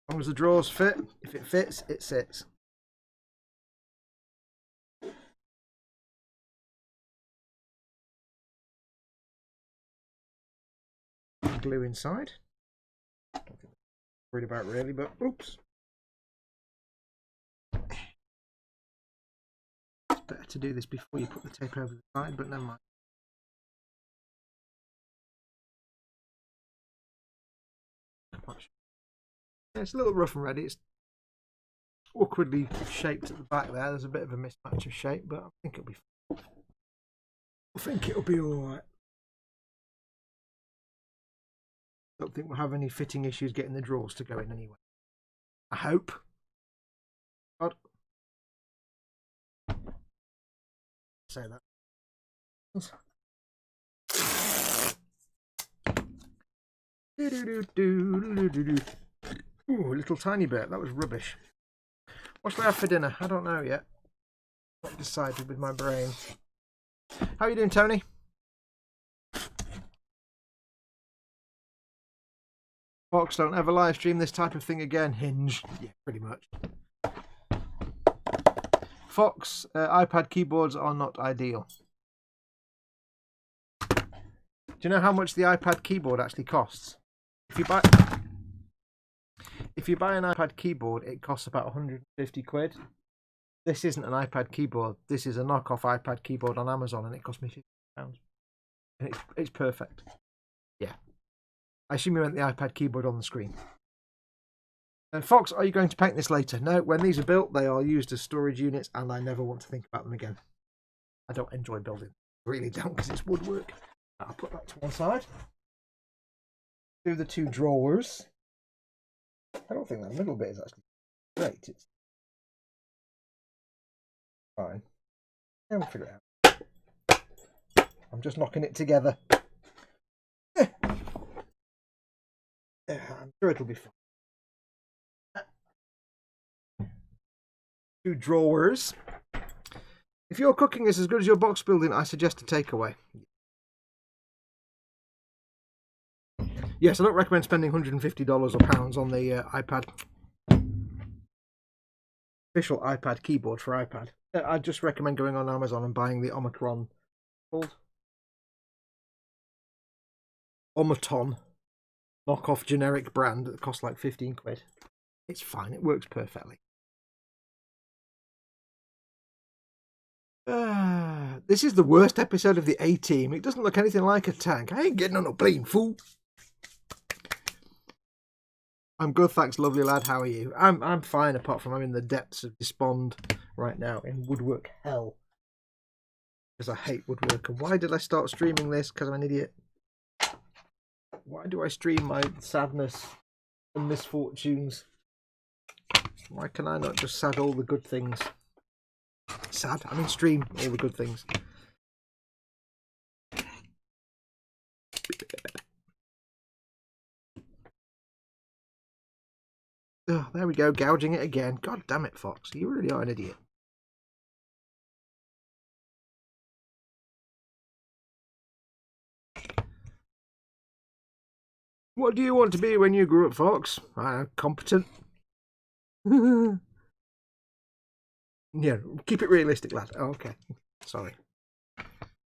As long as the drawers fit, if it fits, it sits. Glue inside. Worried about really, but oops. It's better to do this before you put the tape over the side, but never mind. Yeah, it's a little rough and ready. It's awkwardly shaped at the back there. There's a bit of a mismatch of shape, but I think it'll be fine. I think it'll be alright. Don't think we'll have any fitting issues getting the drawers to go in anyway. I hope. God. Say that. Ooh, a little tiny bit. That was rubbish. What shall I have for dinner? I don't know yet. Not decided with my brain. How are you doing, Tony? Foxx, don't ever live stream this type of thing again. Hinge. Yeah, pretty much. Foxx, iPad keyboards are not ideal. Do you know how much the iPad keyboard actually costs? If you buy an iPad keyboard, it costs about 150 quid. This isn't an iPad keyboard. This is a knockoff iPad keyboard on Amazon, and it cost me £50. And it's perfect. Yeah. I assume you meant the iPad keyboard on the screen. Foxx, are you going to paint this later? No, when these are built, they are used as storage units, and I never want to think about them again. I don't enjoy building. I really don't, because it's woodwork. I'll put that to one side. Do the two drawers. I don't think that middle bit is actually great. It's fine. Yeah, we'll figure it out. I'm just knocking it together. I'm sure it'll be fine. Two drawers. If your cooking is as good as your box building, I suggest a takeaway. Yes, I don't recommend spending $150 or pounds on the iPad. Official iPad keyboard for iPad. I just recommend going on Amazon and buying the Omicron called Omaton knockoff generic brand that costs like 15 quid. It's fine, it works perfectly. This is the worst episode of the A-Team. It doesn't look anything like a tank. I ain't getting on a plane, fool. I'm good, thanks, lovely lad. How are you? I'm fine, apart from I'm in the depths of despond right now in woodwork hell. Because I hate woodwork. And why did I start streaming this? Because I'm an idiot. Why do I stream my sadness and misfortunes? Why can I not just sad all the good things? Sad? I mean stream all the good things. Oh, there we go, gouging it again. God damn it, Foxx. You really are an idiot. What do you want to be when you grew up, Foxx? Competent. Yeah, keep it realistic, lad. Oh, okay. Sorry.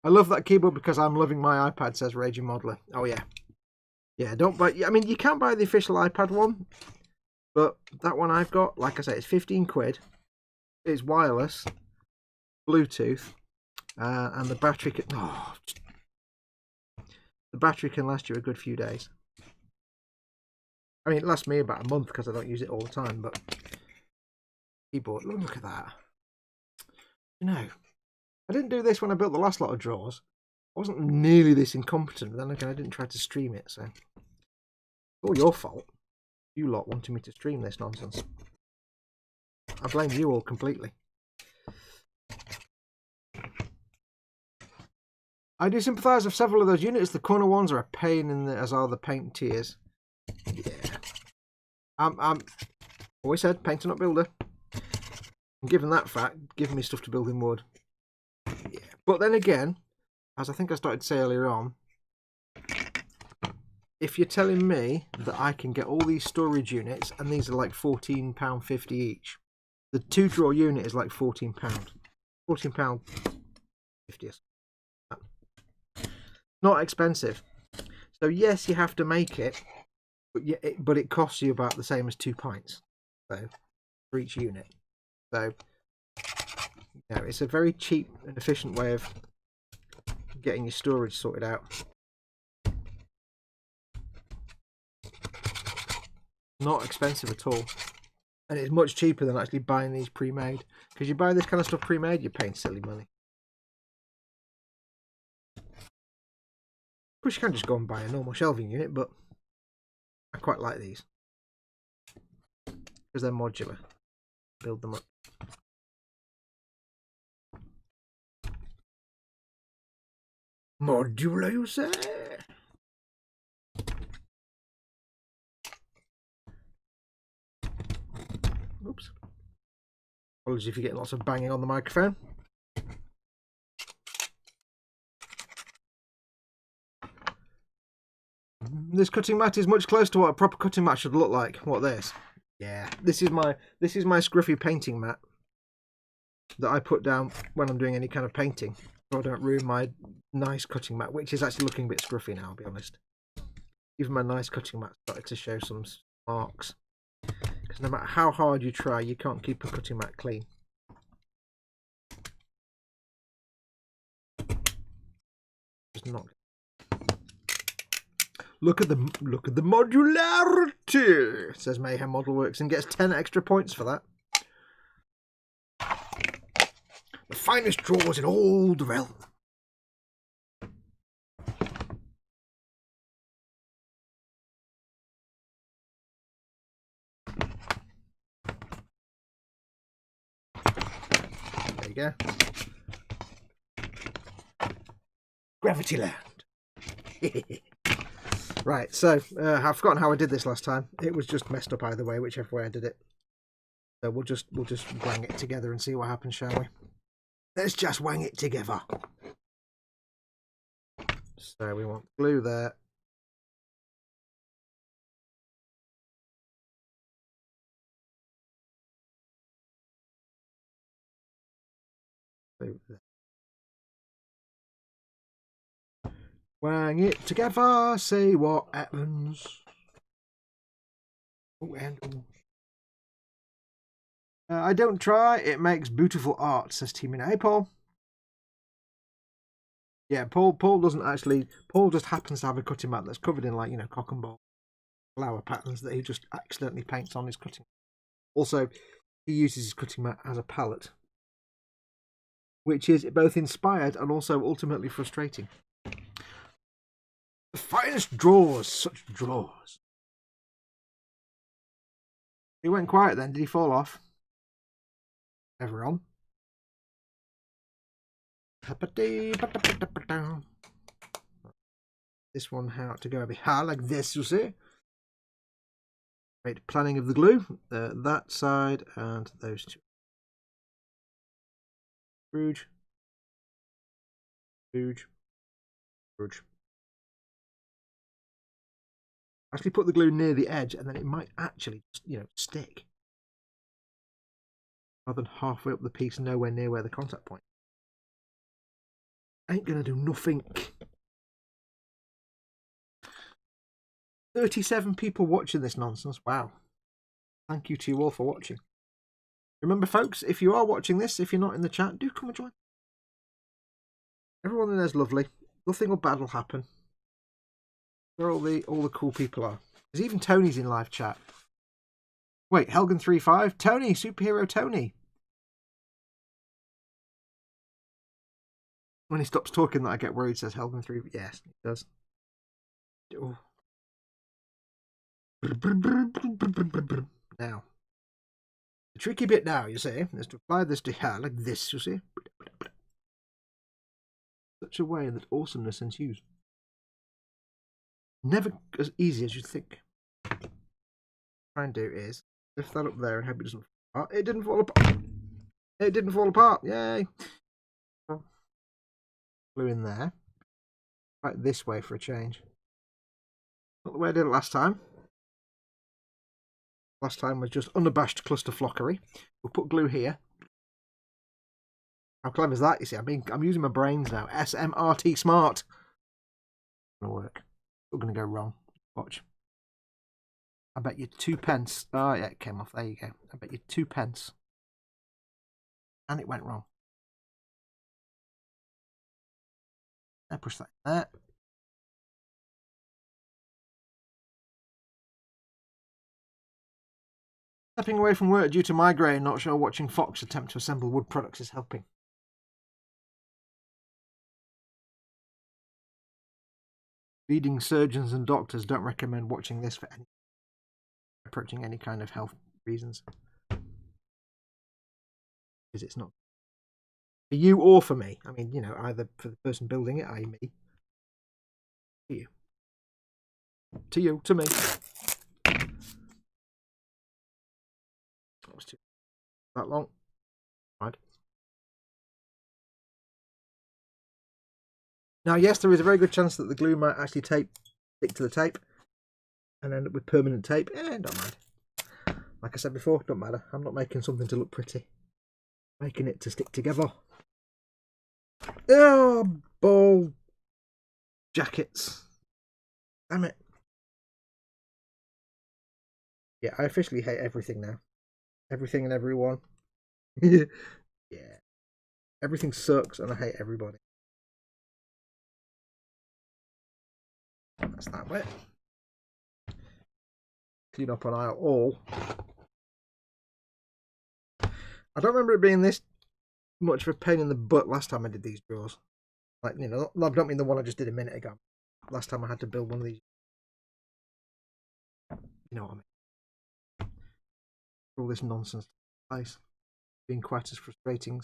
I love that keyboard because I'm loving my iPad, says Raging Modeler. Oh, yeah. Yeah, don't buy... I mean, you can buy the official iPad one, but that one I've got, like I say, it's 15 quid. It's wireless, Bluetooth, and the battery can... Oh, the battery can last you a good few days. I mean, it lasts me about a month because I don't use it all the time, but... Keyboard, look at that. You know, I didn't do this when I built the last lot of drawers. I wasn't nearly this incompetent, but then again, I didn't try to stream it, so... It's all your fault. You lot wanted me to stream this nonsense. I blame you all completely. I do sympathise with several of those units. The corner ones are a pain in the, as are the paint tiers. Yeah. I'm always said, painter not builder. And given that fact, give me stuff to build in wood. Yeah. But then again, as I think I started to say earlier on, if you're telling me that I can get all these storage units, and these are like £14.50 each, the 2-drawer unit is like £14. £14.50. Not expensive. So yes, you have to make it, but it costs you about the same as 2 pints. So for each unit. So yeah, it's a very cheap and efficient way of getting your storage sorted out. Not expensive at all, and it's much cheaper than actually buying these pre-made, because you buy this kind of stuff pre-made, you're paying silly money. Of course you can just go and buy a normal shelving unit, but I quite like these because they're modular. Build them up. Modular, you say? Oops. Apologies if you get lots of banging on the microphone. This cutting mat is much closer to what a proper cutting mat should look like. What, this? Yeah, this is my scruffy painting mat that I put down when I'm doing any kind of painting, so I don't ruin my nice cutting mat, which is actually looking a bit scruffy now, I'll be honest. Even my nice cutting mat started to show some marks. Because no matter how hard you try, you can't keep a cutting mat clean. It's not. Look at the modularity, says Mayhem Modelworks, and gets 10 extra points for that. The finest drawers in all the realm. There you go. Gravity Land. Right, so I've forgotten how I did this last time. It was just messed up either way, whichever way I did it. So we'll just wang it together and see what happens, shall we? Let's just wang it together. So we want glue there. Glue there. Wang it together, say what happens. Oh, and oh. I don't try, it makes beautiful art, says Timina. Hey, Paul. Yeah, Paul doesn't actually... Paul just happens to have a cutting mat that's covered in, like, you know, cock and ball flower patterns that he just accidentally paints on his cutting. Also, he uses his cutting mat as a palette, which is both inspired and also ultimately frustrating. The finest drawers, such drawers. He went quiet then. Did he fall off? Everyone. This one how to go a bit high like this, you see. Right, planning of the glue. That side and those two. Scrooge. Scrooge. Scrooge. Actually put the glue near the edge and then it might actually, you know, stick. Rather than halfway up the piece, nowhere near where the contact point. Ain't gonna do nothing. 37 people watching this nonsense. Wow. Thank you to you all for watching. Remember, folks, if you are watching this, if you're not in the chat, do come and join. Everyone in there's lovely. Nothing bad will happen. Where all the cool people are. There's even Tony's in live chat. Wait, Helgen35? Tony, superhero Tony. When he stops talking that I get worried, says Helgen3. Yes, he does. Oh. Now. The tricky bit now, you see, is to apply this to hair like this, you see. Such a way that awesomeness ensues. Never as easy as you think. What I try and do is lift that up there and hope it doesn't fall apart. It didn't fall apart. It didn't fall apart. Yay. Glue in there. Right this way for a change. Not the way I did it last time. Last time was just unabashed cluster flockery. We'll put glue here. How clever is that? You see, I'm using my brains now. SMRT smart. Gonna work. It's gonna go wrong. Watch. I bet you 2 pence. Oh yeah, it came off. There you go. I bet you 2 pence. And it went wrong. I push that in there. Stepping away from work due to migraine, not sure watching Foxx attempt to assemble wood products is helping. Leading surgeons and doctors don't recommend watching this for approaching any kind of health reasons. Because it's not for you or for me. I mean, you know, either for the person building it, i.e. me. To you. To you, to me. That was too that long. Right. Now, yes, there is a very good chance that the glue might actually stick to the tape and end up with permanent tape. Don't mind. Like I said before, don't matter. I'm not making something to look pretty. I'm making it to stick together. Oh, ball jackets. Damn it. Yeah, I officially hate everything now. Everything and everyone. Yeah. Everything sucks and I hate everybody. That's that way. Clean up on aisle all. I don't remember it being this much of a pain in the butt last time I did these drawers. Like, you know, I don't mean the one I just did a minute ago. Last time I had to build one of these. You know what I mean? All this nonsense place. Being quite as frustrating.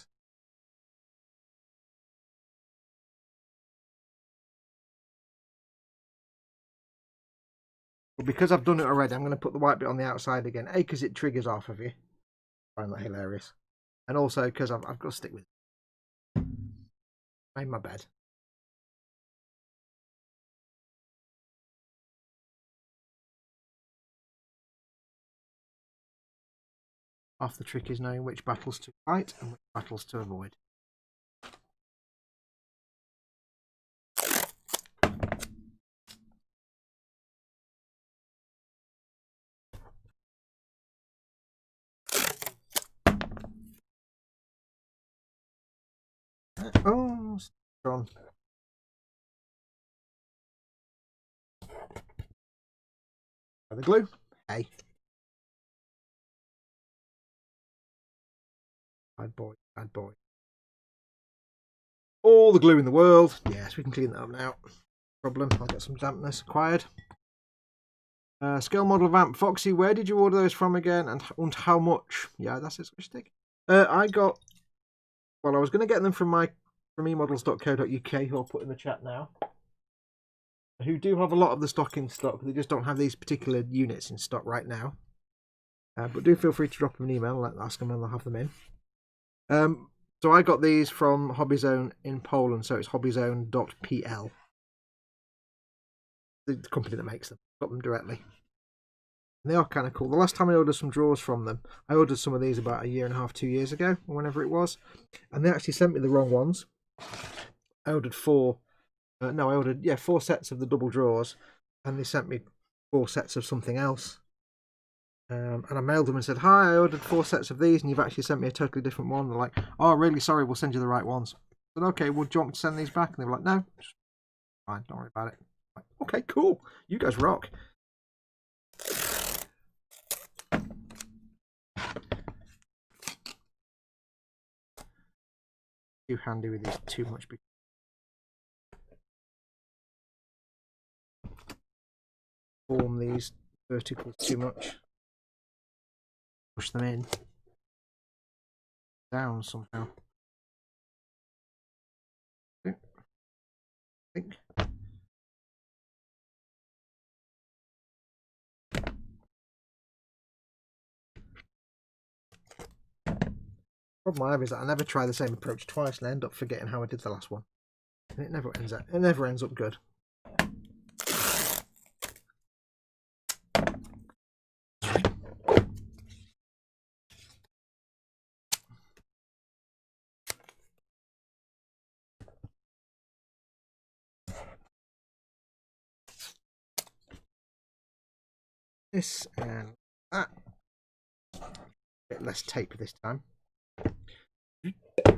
But because I've done it already, I'm going to put the white bit on the outside again. A, because it triggers off of you. I find that hilarious. And also because I've got to stick with it. Made my bed. Half the trick is knowing which battles to fight and which battles to avoid. Oh, strong. The glue. Hey. Bad boy, bad boy. All the glue in the world. Yes, we can clean that up now. Problem. I'll get some dampness acquired. Scale model vamp. Foxy, where did you order those from again? And how much? Yeah, that's it. I got. Well, I was going to get them from emodels.co.uk, who I'll put in the chat now. Who do have a lot of the stock in stock. They just don't have these particular units in stock right now. But do feel free to drop them an email and ask them when they'll have them in. So I got these from Hobbyzone in Poland, so it's hobbyzone.pl. The company that makes them. Got them directly. And they are kind of cool. The last time I ordered some drawers from them, I ordered some of these about 1.5 years, 2 years ago, or whenever it was. And they actually sent me the wrong ones. I ordered four. No, I ordered 4 sets of the double drawers, and they sent me 4 sets of something else. And I mailed them and said, "Hi, I ordered 4 sets of these, and you've actually sent me a totally different one." They're like, "Oh, really sorry, we'll send you the right ones." I said, "Okay, well, do you want me to send these back?" And they were like, "No, fine, don't worry about it." I'm like, okay, cool, you guys rock. Too handy with these too much. Form these verticals too much. Push them in. Down somehow. I think. The problem I have is that I never try the same approach twice and I end up forgetting how I did the last one. And it never ends up good. This and that. A bit less tape this time. A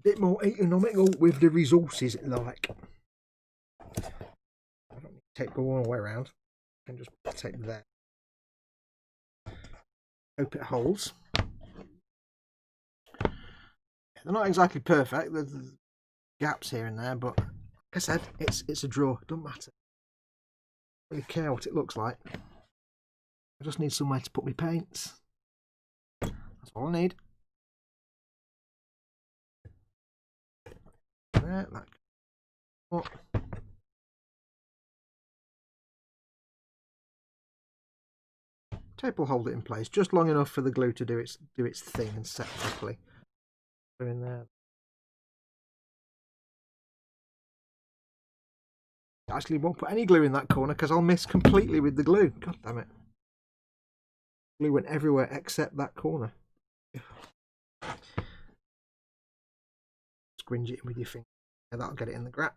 bit more economical with the resources, like. I don't need tape go all the way around. I can just put tape there. Hope it holds. They're not exactly perfect. There's gaps here and there, but like I said, it's a draw. It doesn't matter. I don't really care what it looks like. I just need somewhere to put my paints. That's all I need. There, that. Oh. Tape will hold it in place just long enough for the glue to do its thing and set properly. Go in there. I actually won't put any glue in that corner because I'll miss completely with the glue. God damn it. Glue went everywhere except that corner. Scringe it in with your finger. Yeah, that'll get it in the gap.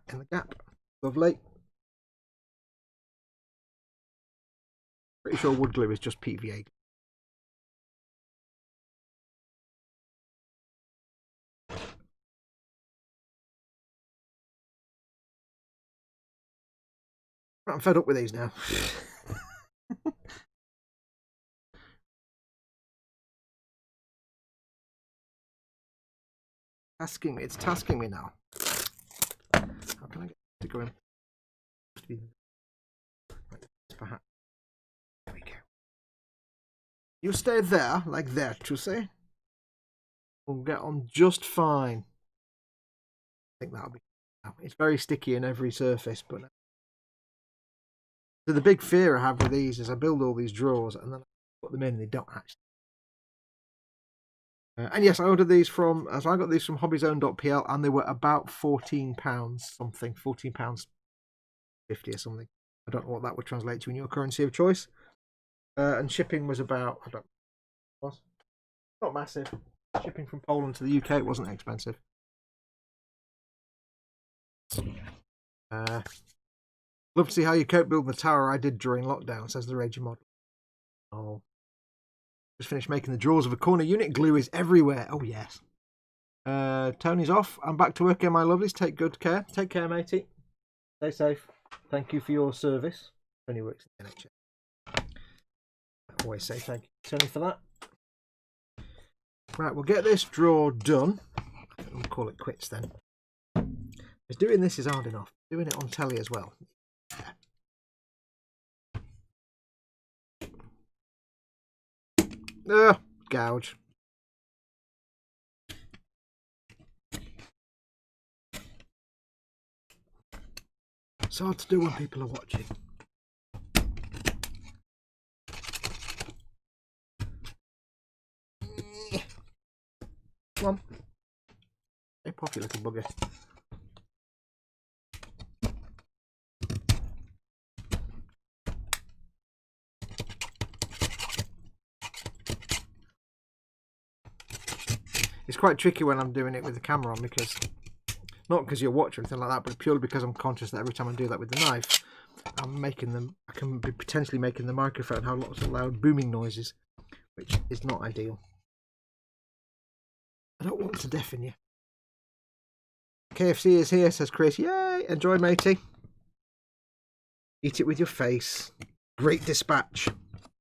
Lovely. Pretty sure wood glue is just PVA. I'm fed up with these now. It's tasking me now. How can I get it to go in? Perhaps. There we go. You stay there, like that, you see? We'll get on just fine. I think that'll be. It's very sticky in every surface, but. So the big fear I have with these is I build all these drawers and then I put them in and they don't actually. And yes, I ordered these from, so I got these from Hobbyzone.pl and they were about £14 something, £14.50 or something. I don't know what that would translate to in your currency of choice. And shipping was about, I don't know, was not massive. Shipping from Poland to the UK, it wasn't expensive. Love to see how you cope building the tower I did during lockdown, says the Raging Mod. Oh. Just finished making the drawers of a corner unit. Glue is everywhere. Oh, yes. Tony's off. I'm back to work here, my lovelies. Take good care. Take care, matey. Stay safe. Thank you for your service. Tony works in the NHS. I always say thank you, Tony, for that. Right, we'll get this drawer done. We'll call it quits then. Because doing this is hard enough. Doing it on telly as well. Gouge. It's hard to do when people are watching. Come on. Hey, pop, you little bugger. It's quite tricky when I'm doing it with the camera on, because not because you'll watch or anything like that, but purely because I'm conscious that every time I do that with the knife, I'm making them. I can be potentially making the microphone have lots of loud booming noises, which is not ideal. I don't want to deafen you. KFC is here, says Chris. Yay! Enjoy, matey. Eat it with your face. Great dispatch.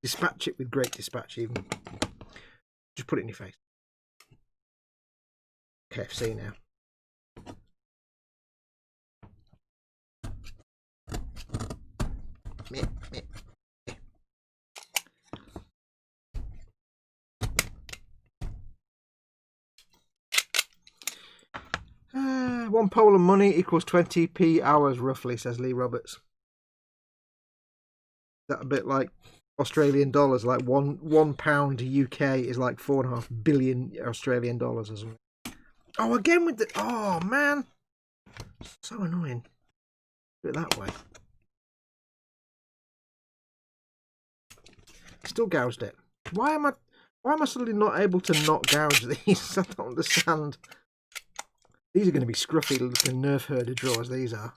Dispatch it with great dispatch, even. Just put it in your face. KFC now. Meh, meh. One Poland money equals 20p hours roughly, says Lee Roberts. Is that a bit like Australian dollars? Like one pound UK is like 4.5 billion Australian dollars or something. Oh, again with the... Oh, man. So annoying. Do it that way. Still gouged it. Why am I suddenly not able to not gouge these? I don't understand. These are going to be scruffy looking nerf herder drawers, these are.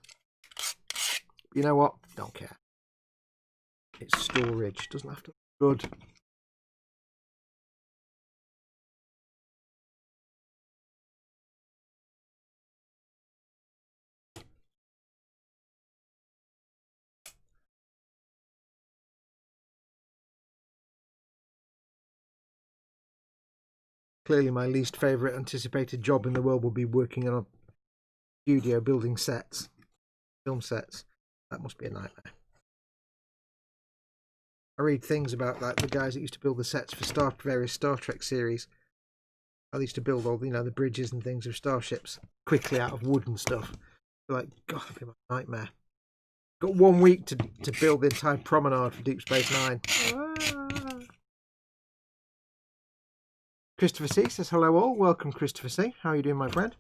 You know what? Don't care. It's storage. Doesn't have to look good. Clearly my least favourite anticipated job in the world will be working in a studio building sets. Film sets. That must be a nightmare. I read things about like the guys that used to build the sets for various Star Trek series. I used to build all, you know, the bridges and things of starships quickly out of wood and stuff. Like, God, that'd be my nightmare. Got 1 week to build the entire promenade for Deep Space Nine. Christopher C says hello all. Welcome, Christopher C. How are you doing, my friend?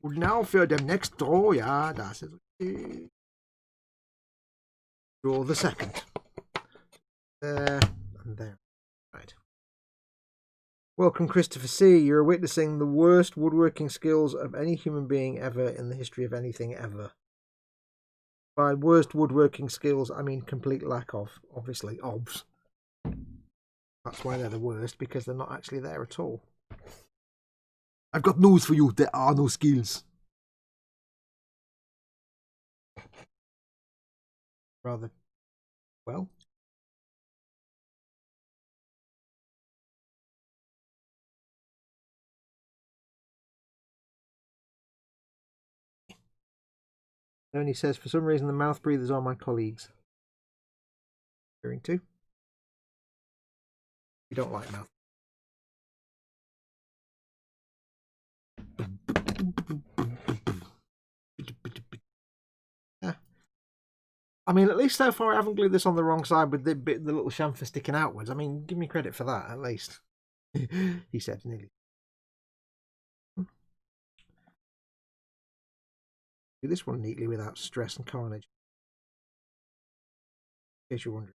Und now for the next draw, yeah, das ist okay. Draw the second. There and there. Right. Welcome, Christopher C. You're witnessing the worst woodworking skills of any human being ever in the history of anything ever. By worst woodworking skills, I mean complete lack of, obviously, obvs. That's why they're the worst, because they're not actually there at all. I've got news for you, there are no skills. Rather, well. Tony says, for some reason the mouth breathers are my colleagues. Hearing too. You don't like mouth. Yeah. I mean, at least so far I haven't glued this on the wrong side with the little chamfer sticking outwards. I mean, give me credit for that, at least. He said nearly. Do this one neatly without stress and carnage. In case you're wondering.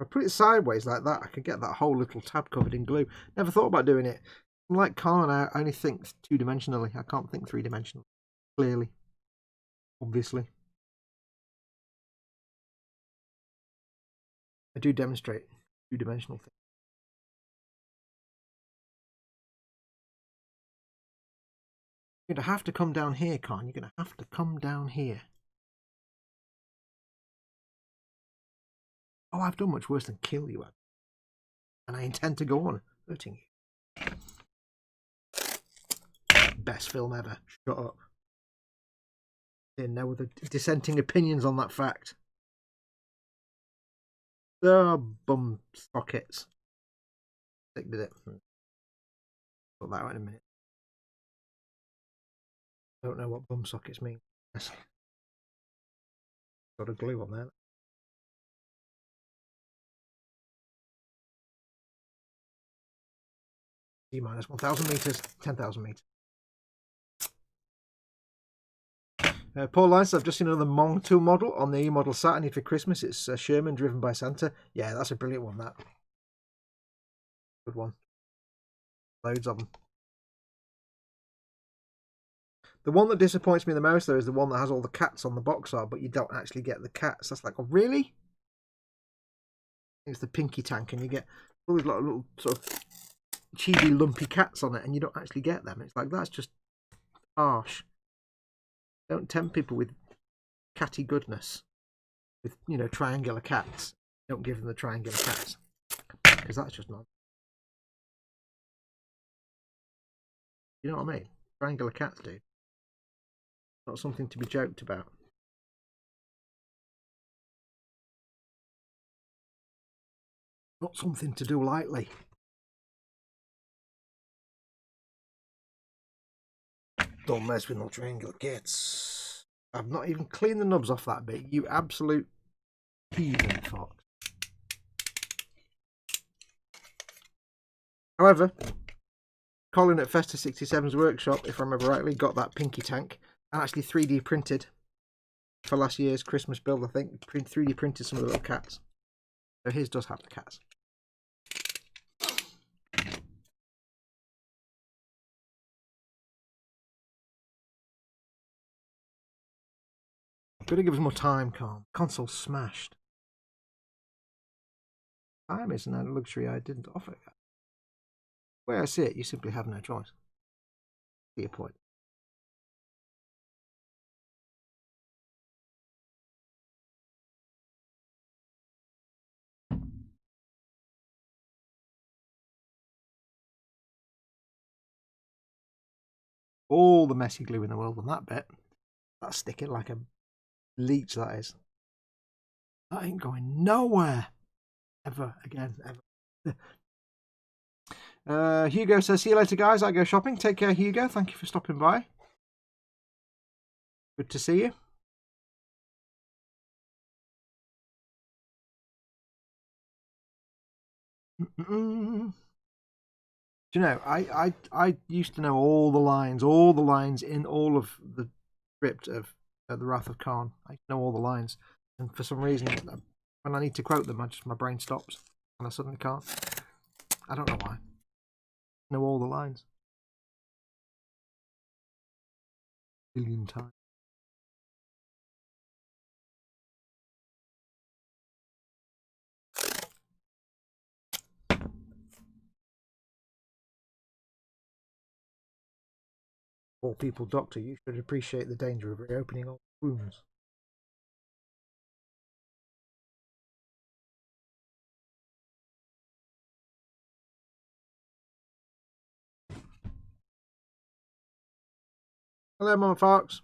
If I put it sideways like that, I could get that whole little tab covered in glue. Never thought about doing it. I'm like Khan, I only think two-dimensionally. I can't think three-dimensionally. Clearly. Obviously. I do demonstrate two-dimensional things. You're going to have to come down here, Khan. You're going to have to come down here. Oh, I've done much worse than kill you. And I intend to go on hurting you. Best film ever. Shut up. There are no other dissenting opinions on that fact. The bum sockets. Stick with it. Put that out in a minute. Don't know what bum sockets mean. Got a glue on there. D minus 1,000 meters, 10,000 meters. Paul Lines, I've just seen another Mong tool model on the E-model sat. I need for Christmas. It's Sherman driven by Santa. Yeah, that's a brilliant one, that. Good one. Loads of them. The one that disappoints me the most, though, is the one that has all the cats on the box art, but you don't actually get the cats. That's like, oh, really? It's the Pinky Tank, and you get all these little sort of cheesy, lumpy cats on it, and you don't actually get them. It's like, that's just harsh. Don't tempt people with catty goodness. With, you know, triangular cats. Don't give them the triangular cats. Because that's just not. You know what I mean? Triangular cats, dude. Not something to be joked about. Not something to do lightly. Don't mess with no triangular cats. I've not even cleaned the nubs off that bit. You absolute heathen, Fox. However, Colin at Festa 67's workshop, if I remember rightly, got that Pinky Tank and actually 3D printed for last year's Christmas build, I think. 3D printed some of the little cats. So his does have the cats. Gotta give us more time, Carl. Console smashed. Time isn't a luxury I didn't offer. The way I see it, you simply have no choice. See your point. All the messy glue in the world on that bit. That's sticking like a leech, that is. That ain't going nowhere. Ever again, ever. Hugo says, see you later, guys. I go shopping. Take care, Hugo. Thank you for stopping by. Good to see you. Do you know, I used to know all the lines in all of the script of The Wrath of Khan. I know all the lines, and for some reason, when I need to quote them, my brain stops, and I suddenly can't. I don't know why. I know all the lines. A billion times. All people, Doctor, you should appreciate the danger of reopening old wounds. Hello, Mama Fox.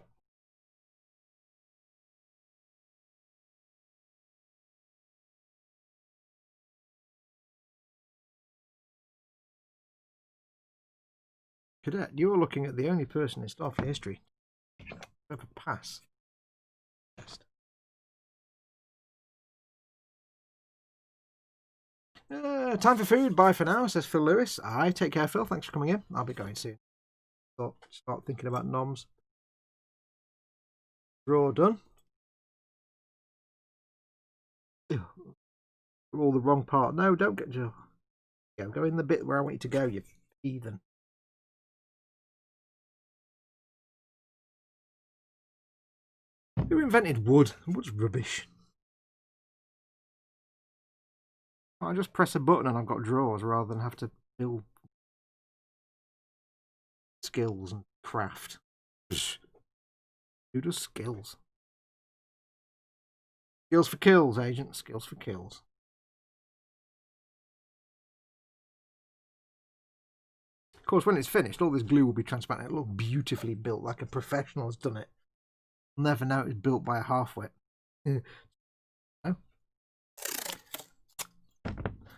Cadet, you are looking at the only person in Starfleet history to ever pass the test. Time for food. Bye for now, says Phil Lewis. Aye, take care, Phil. Thanks for coming in. I'll be going soon. So start thinking about noms. Draw done. All the wrong part. No, don't get Joe. Go in the bit where I want you to go, you heathen. Who invented wood? Wood's rubbish. I just press a button and I've got drawers rather than have to build skills and craft. Who does skills? Skills for kills, agent. Skills for kills. Of course, when it's finished, all this glue will be transparent. It'll look beautifully built, like a professional has done it. You'll never know it was built by a half-wit. No?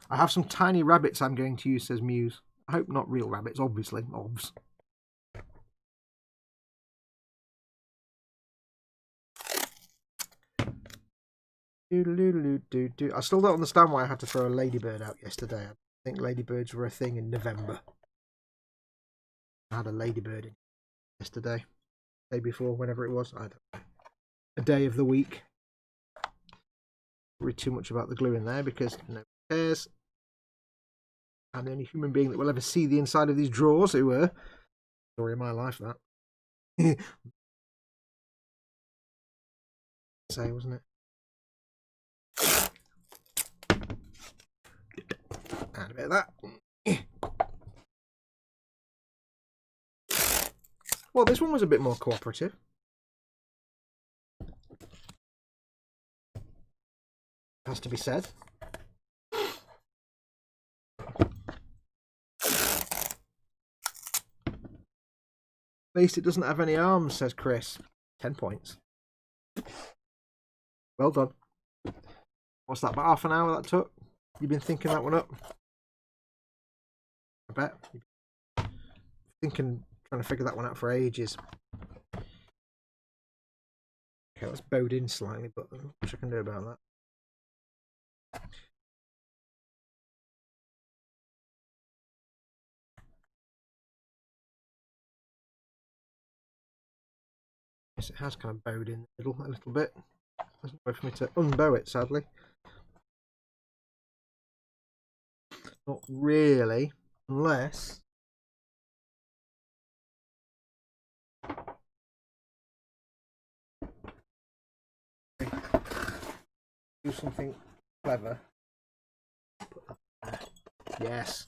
I have some tiny rabbits I'm going to use, says Muse. I hope not real rabbits, obviously. Obs. I still don't understand why I had to throw a ladybird out yesterday. I think ladybirds were a thing in November. I had a ladybird in yesterday. Day before, whenever it was. I don't know. A day of the week. Read too much about the glue in there because no one cares. I'm the only human being that will ever see the inside of these drawers. Who were story of my life, that. Say, wasn't it? Add a bit of that. Well, this one was a bit more cooperative. Has to be said. At least it doesn't have any arms, says Chris. 10 points. Well done. What's that, about half an hour that took? You've been thinking that one up? I bet. Trying to figure that one out for ages. Okay, let's bowed in slightly, but what I can do about that. Yes, it has kind of bowed in the middle a little bit. There's no way for me to unbow it, sadly. Not really, unless do something clever. Put that there. Yes.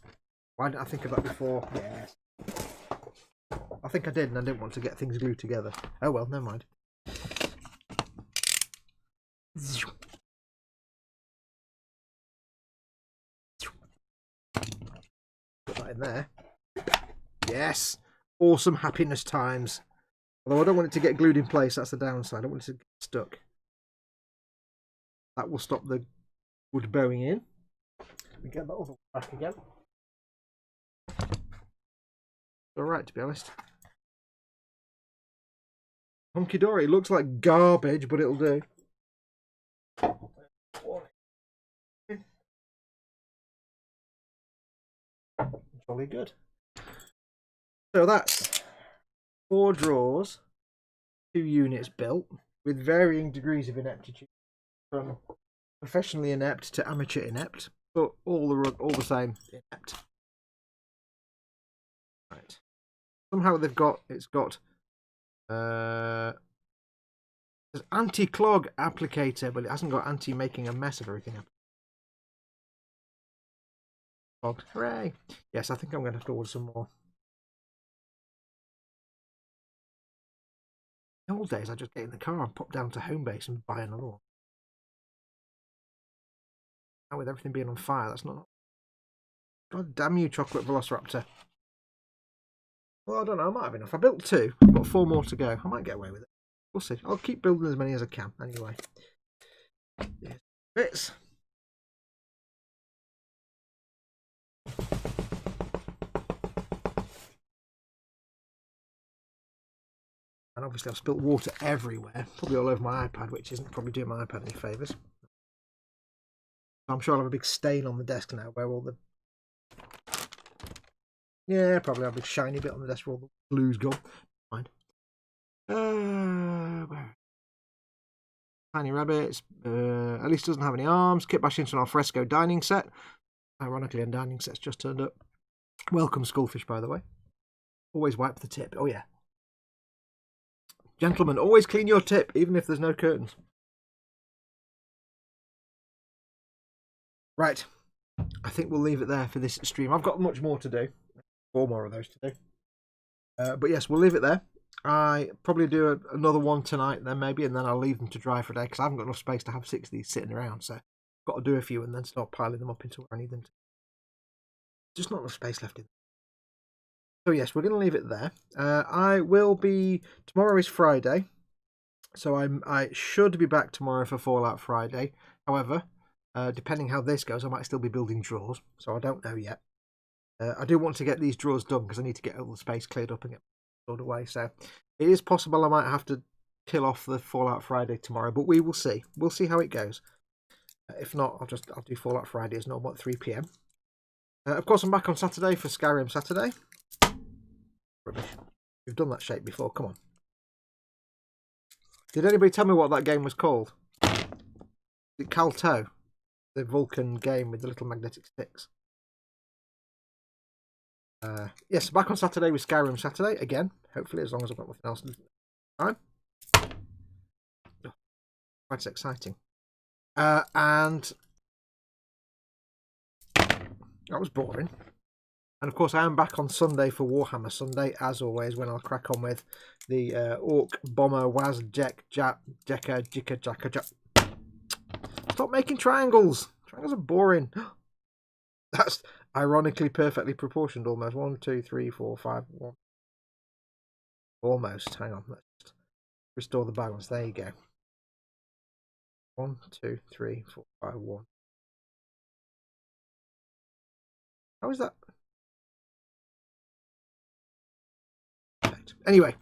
Why didn't I think of that before? Yes. I think I did, and I didn't want to get things glued together. Oh well, never mind. Put that in there. Yes. Awesome happiness times. Although I don't want it to get glued in place, that's the downside. I don't want it to get stuck. That will stop the wood bowing in. Let me get that other back again. Alright, to be honest. Hunky dory. It looks like garbage, but it'll do. Jolly good. So that's 4 drawers, 2 units built with varying degrees of ineptitude, from professionally inept to amateur inept, but all the same inept. Right. Somehow it's got anti-clog applicator, but it hasn't got anti-making a mess of everything. Clogged. Hooray! Yes, I think I'm going to have to order some more. In the old days, I just get in the car and pop down to Homebase and buy another one. Now with everything being on fire, that's not... God damn you, Chocolate Velociraptor. Well, I don't know, I might have enough. I built 2, I've got 4 more to go. I might get away with it. We'll see. I'll keep building as many as I can, anyway. There's bits. And obviously I've spilt water everywhere, probably all over my iPad, which isn't probably doing my iPad any favours. I'm sure I'll have a big stain on the desk now where all the... Yeah, probably have a big shiny bit on the desk where all the glue's gone. Mind. Where? Tiny rabbits. At least doesn't have any arms. Kit bash into an alfresco dining set. Ironically, a dining set's just turned up. Welcome, Skullfish, by the way. Always wipe the tip. Oh, yeah. Gentlemen, always clean your tip, even if there's no curtains. Right. I think we'll leave it there for this stream. I've got much more to do. 4 more of those to do. But yes, we'll leave it there. I probably do another one tonight then maybe, and then I'll leave them to dry for a day because I haven't got enough space to have 6 of these sitting around. So I've got to do a few and then start piling them up into where I need them to. Just not enough space left in. So yes, we're going to leave it there. I will be... Tomorrow is Friday. So I should be back tomorrow for Fallout Friday. However, depending how this goes, I might still be building drawers. So I don't know yet. I do want to get these drawers done because I need to get all the space cleared up and get stored away. So it is possible I might have to kill off the Fallout Friday tomorrow, but we will see. We'll see how it goes. If not, I'll do Fallout Friday as normal at 3 PM. Of course, I'm back on Saturday for Skyrim Saturday. Rubbish. We've done that shape before. Come on. Did anybody tell me what that game was called? Is it Calto? The Vulcan game with the little magnetic sticks. Yes, back on Saturday with Skyrim Saturday again. Hopefully, as long as I've got nothing else to time. Oh, quite exciting. And that was boring. And of course, I am back on Sunday for Warhammer Sunday, as always, when I'll crack on with the Orc, Bomber, Waz, Jek, Jap, Jekka, Jikka, Jacka, Jap. Stop making triangles. Triangles are boring. That's ironically perfectly proportioned almost. 1, 2, 3, 4, 5, 1. Almost. Hang on. Let's just restore the balance. There you go. 1, 2, 3, 4, 5, 1. How is that? Anyway,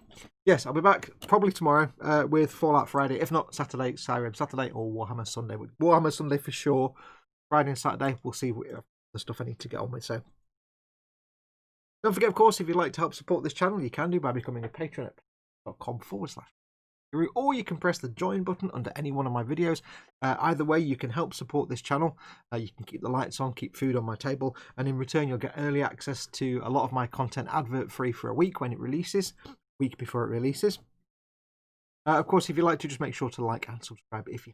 yes, I'll be back probably tomorrow with Fallout Friday. If not Saturday, Skyrim Saturday or Warhammer Sunday. Warhammer Sunday for sure. Friday and Saturday, we'll see what the stuff I need to get on with. So don't forget, of course, if you'd like to help support this channel, you can do by becoming a patron at patreon.com/. Or you can press the join button under any one of my videos. Either way, you can help support this channel. You can keep the lights on, keep food on my table, and in return, you'll get early access to a lot of my content advert free for a week when it releases, a week before it releases. Of course, if you'd like to, just make sure to like and subscribe if you.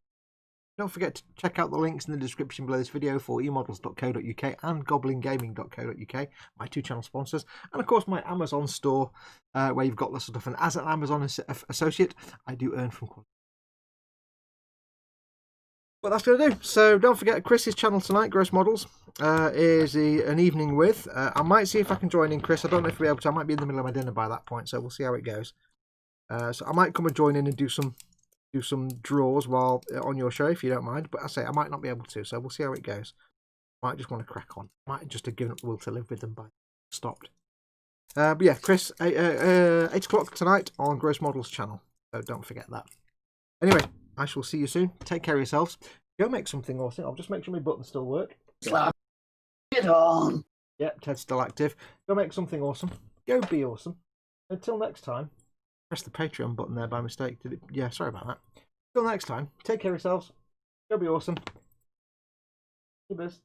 Don't forget to check out the links in the description below this video for emodels.co.uk and goblingaming.co.uk, my 2 channel sponsors, and of course my Amazon store where you've got lots of stuff. And as an Amazon associate, I do earn from quality. But that's going to do. So don't forget, Chris's channel tonight, Gross Models, is an evening with. I might see if I can join in, Chris. I don't know if we'll be able to. I might be in the middle of my dinner by that point, so we'll see how it goes. So I might come and join in and do some draws while on your show if you don't mind, but I say I might not be able to, so we'll see how it goes. Might just want to crack on. Might just have given up the will to live with them by stopped. But yeah, Chris, 8 o'clock tonight on Gross Models channel, so don't forget that. Anyway, I shall see you soon. Take care of yourselves. Go make something awesome. I'll just make sure my buttons still work. Slap it on. Yep, Ted's still active. Go make something awesome. Go be awesome. Until next time. Press the Patreon button there by mistake. Did it? Yeah, sorry about that. Till next time, take care of yourselves. Go be awesome. Hey, Biz.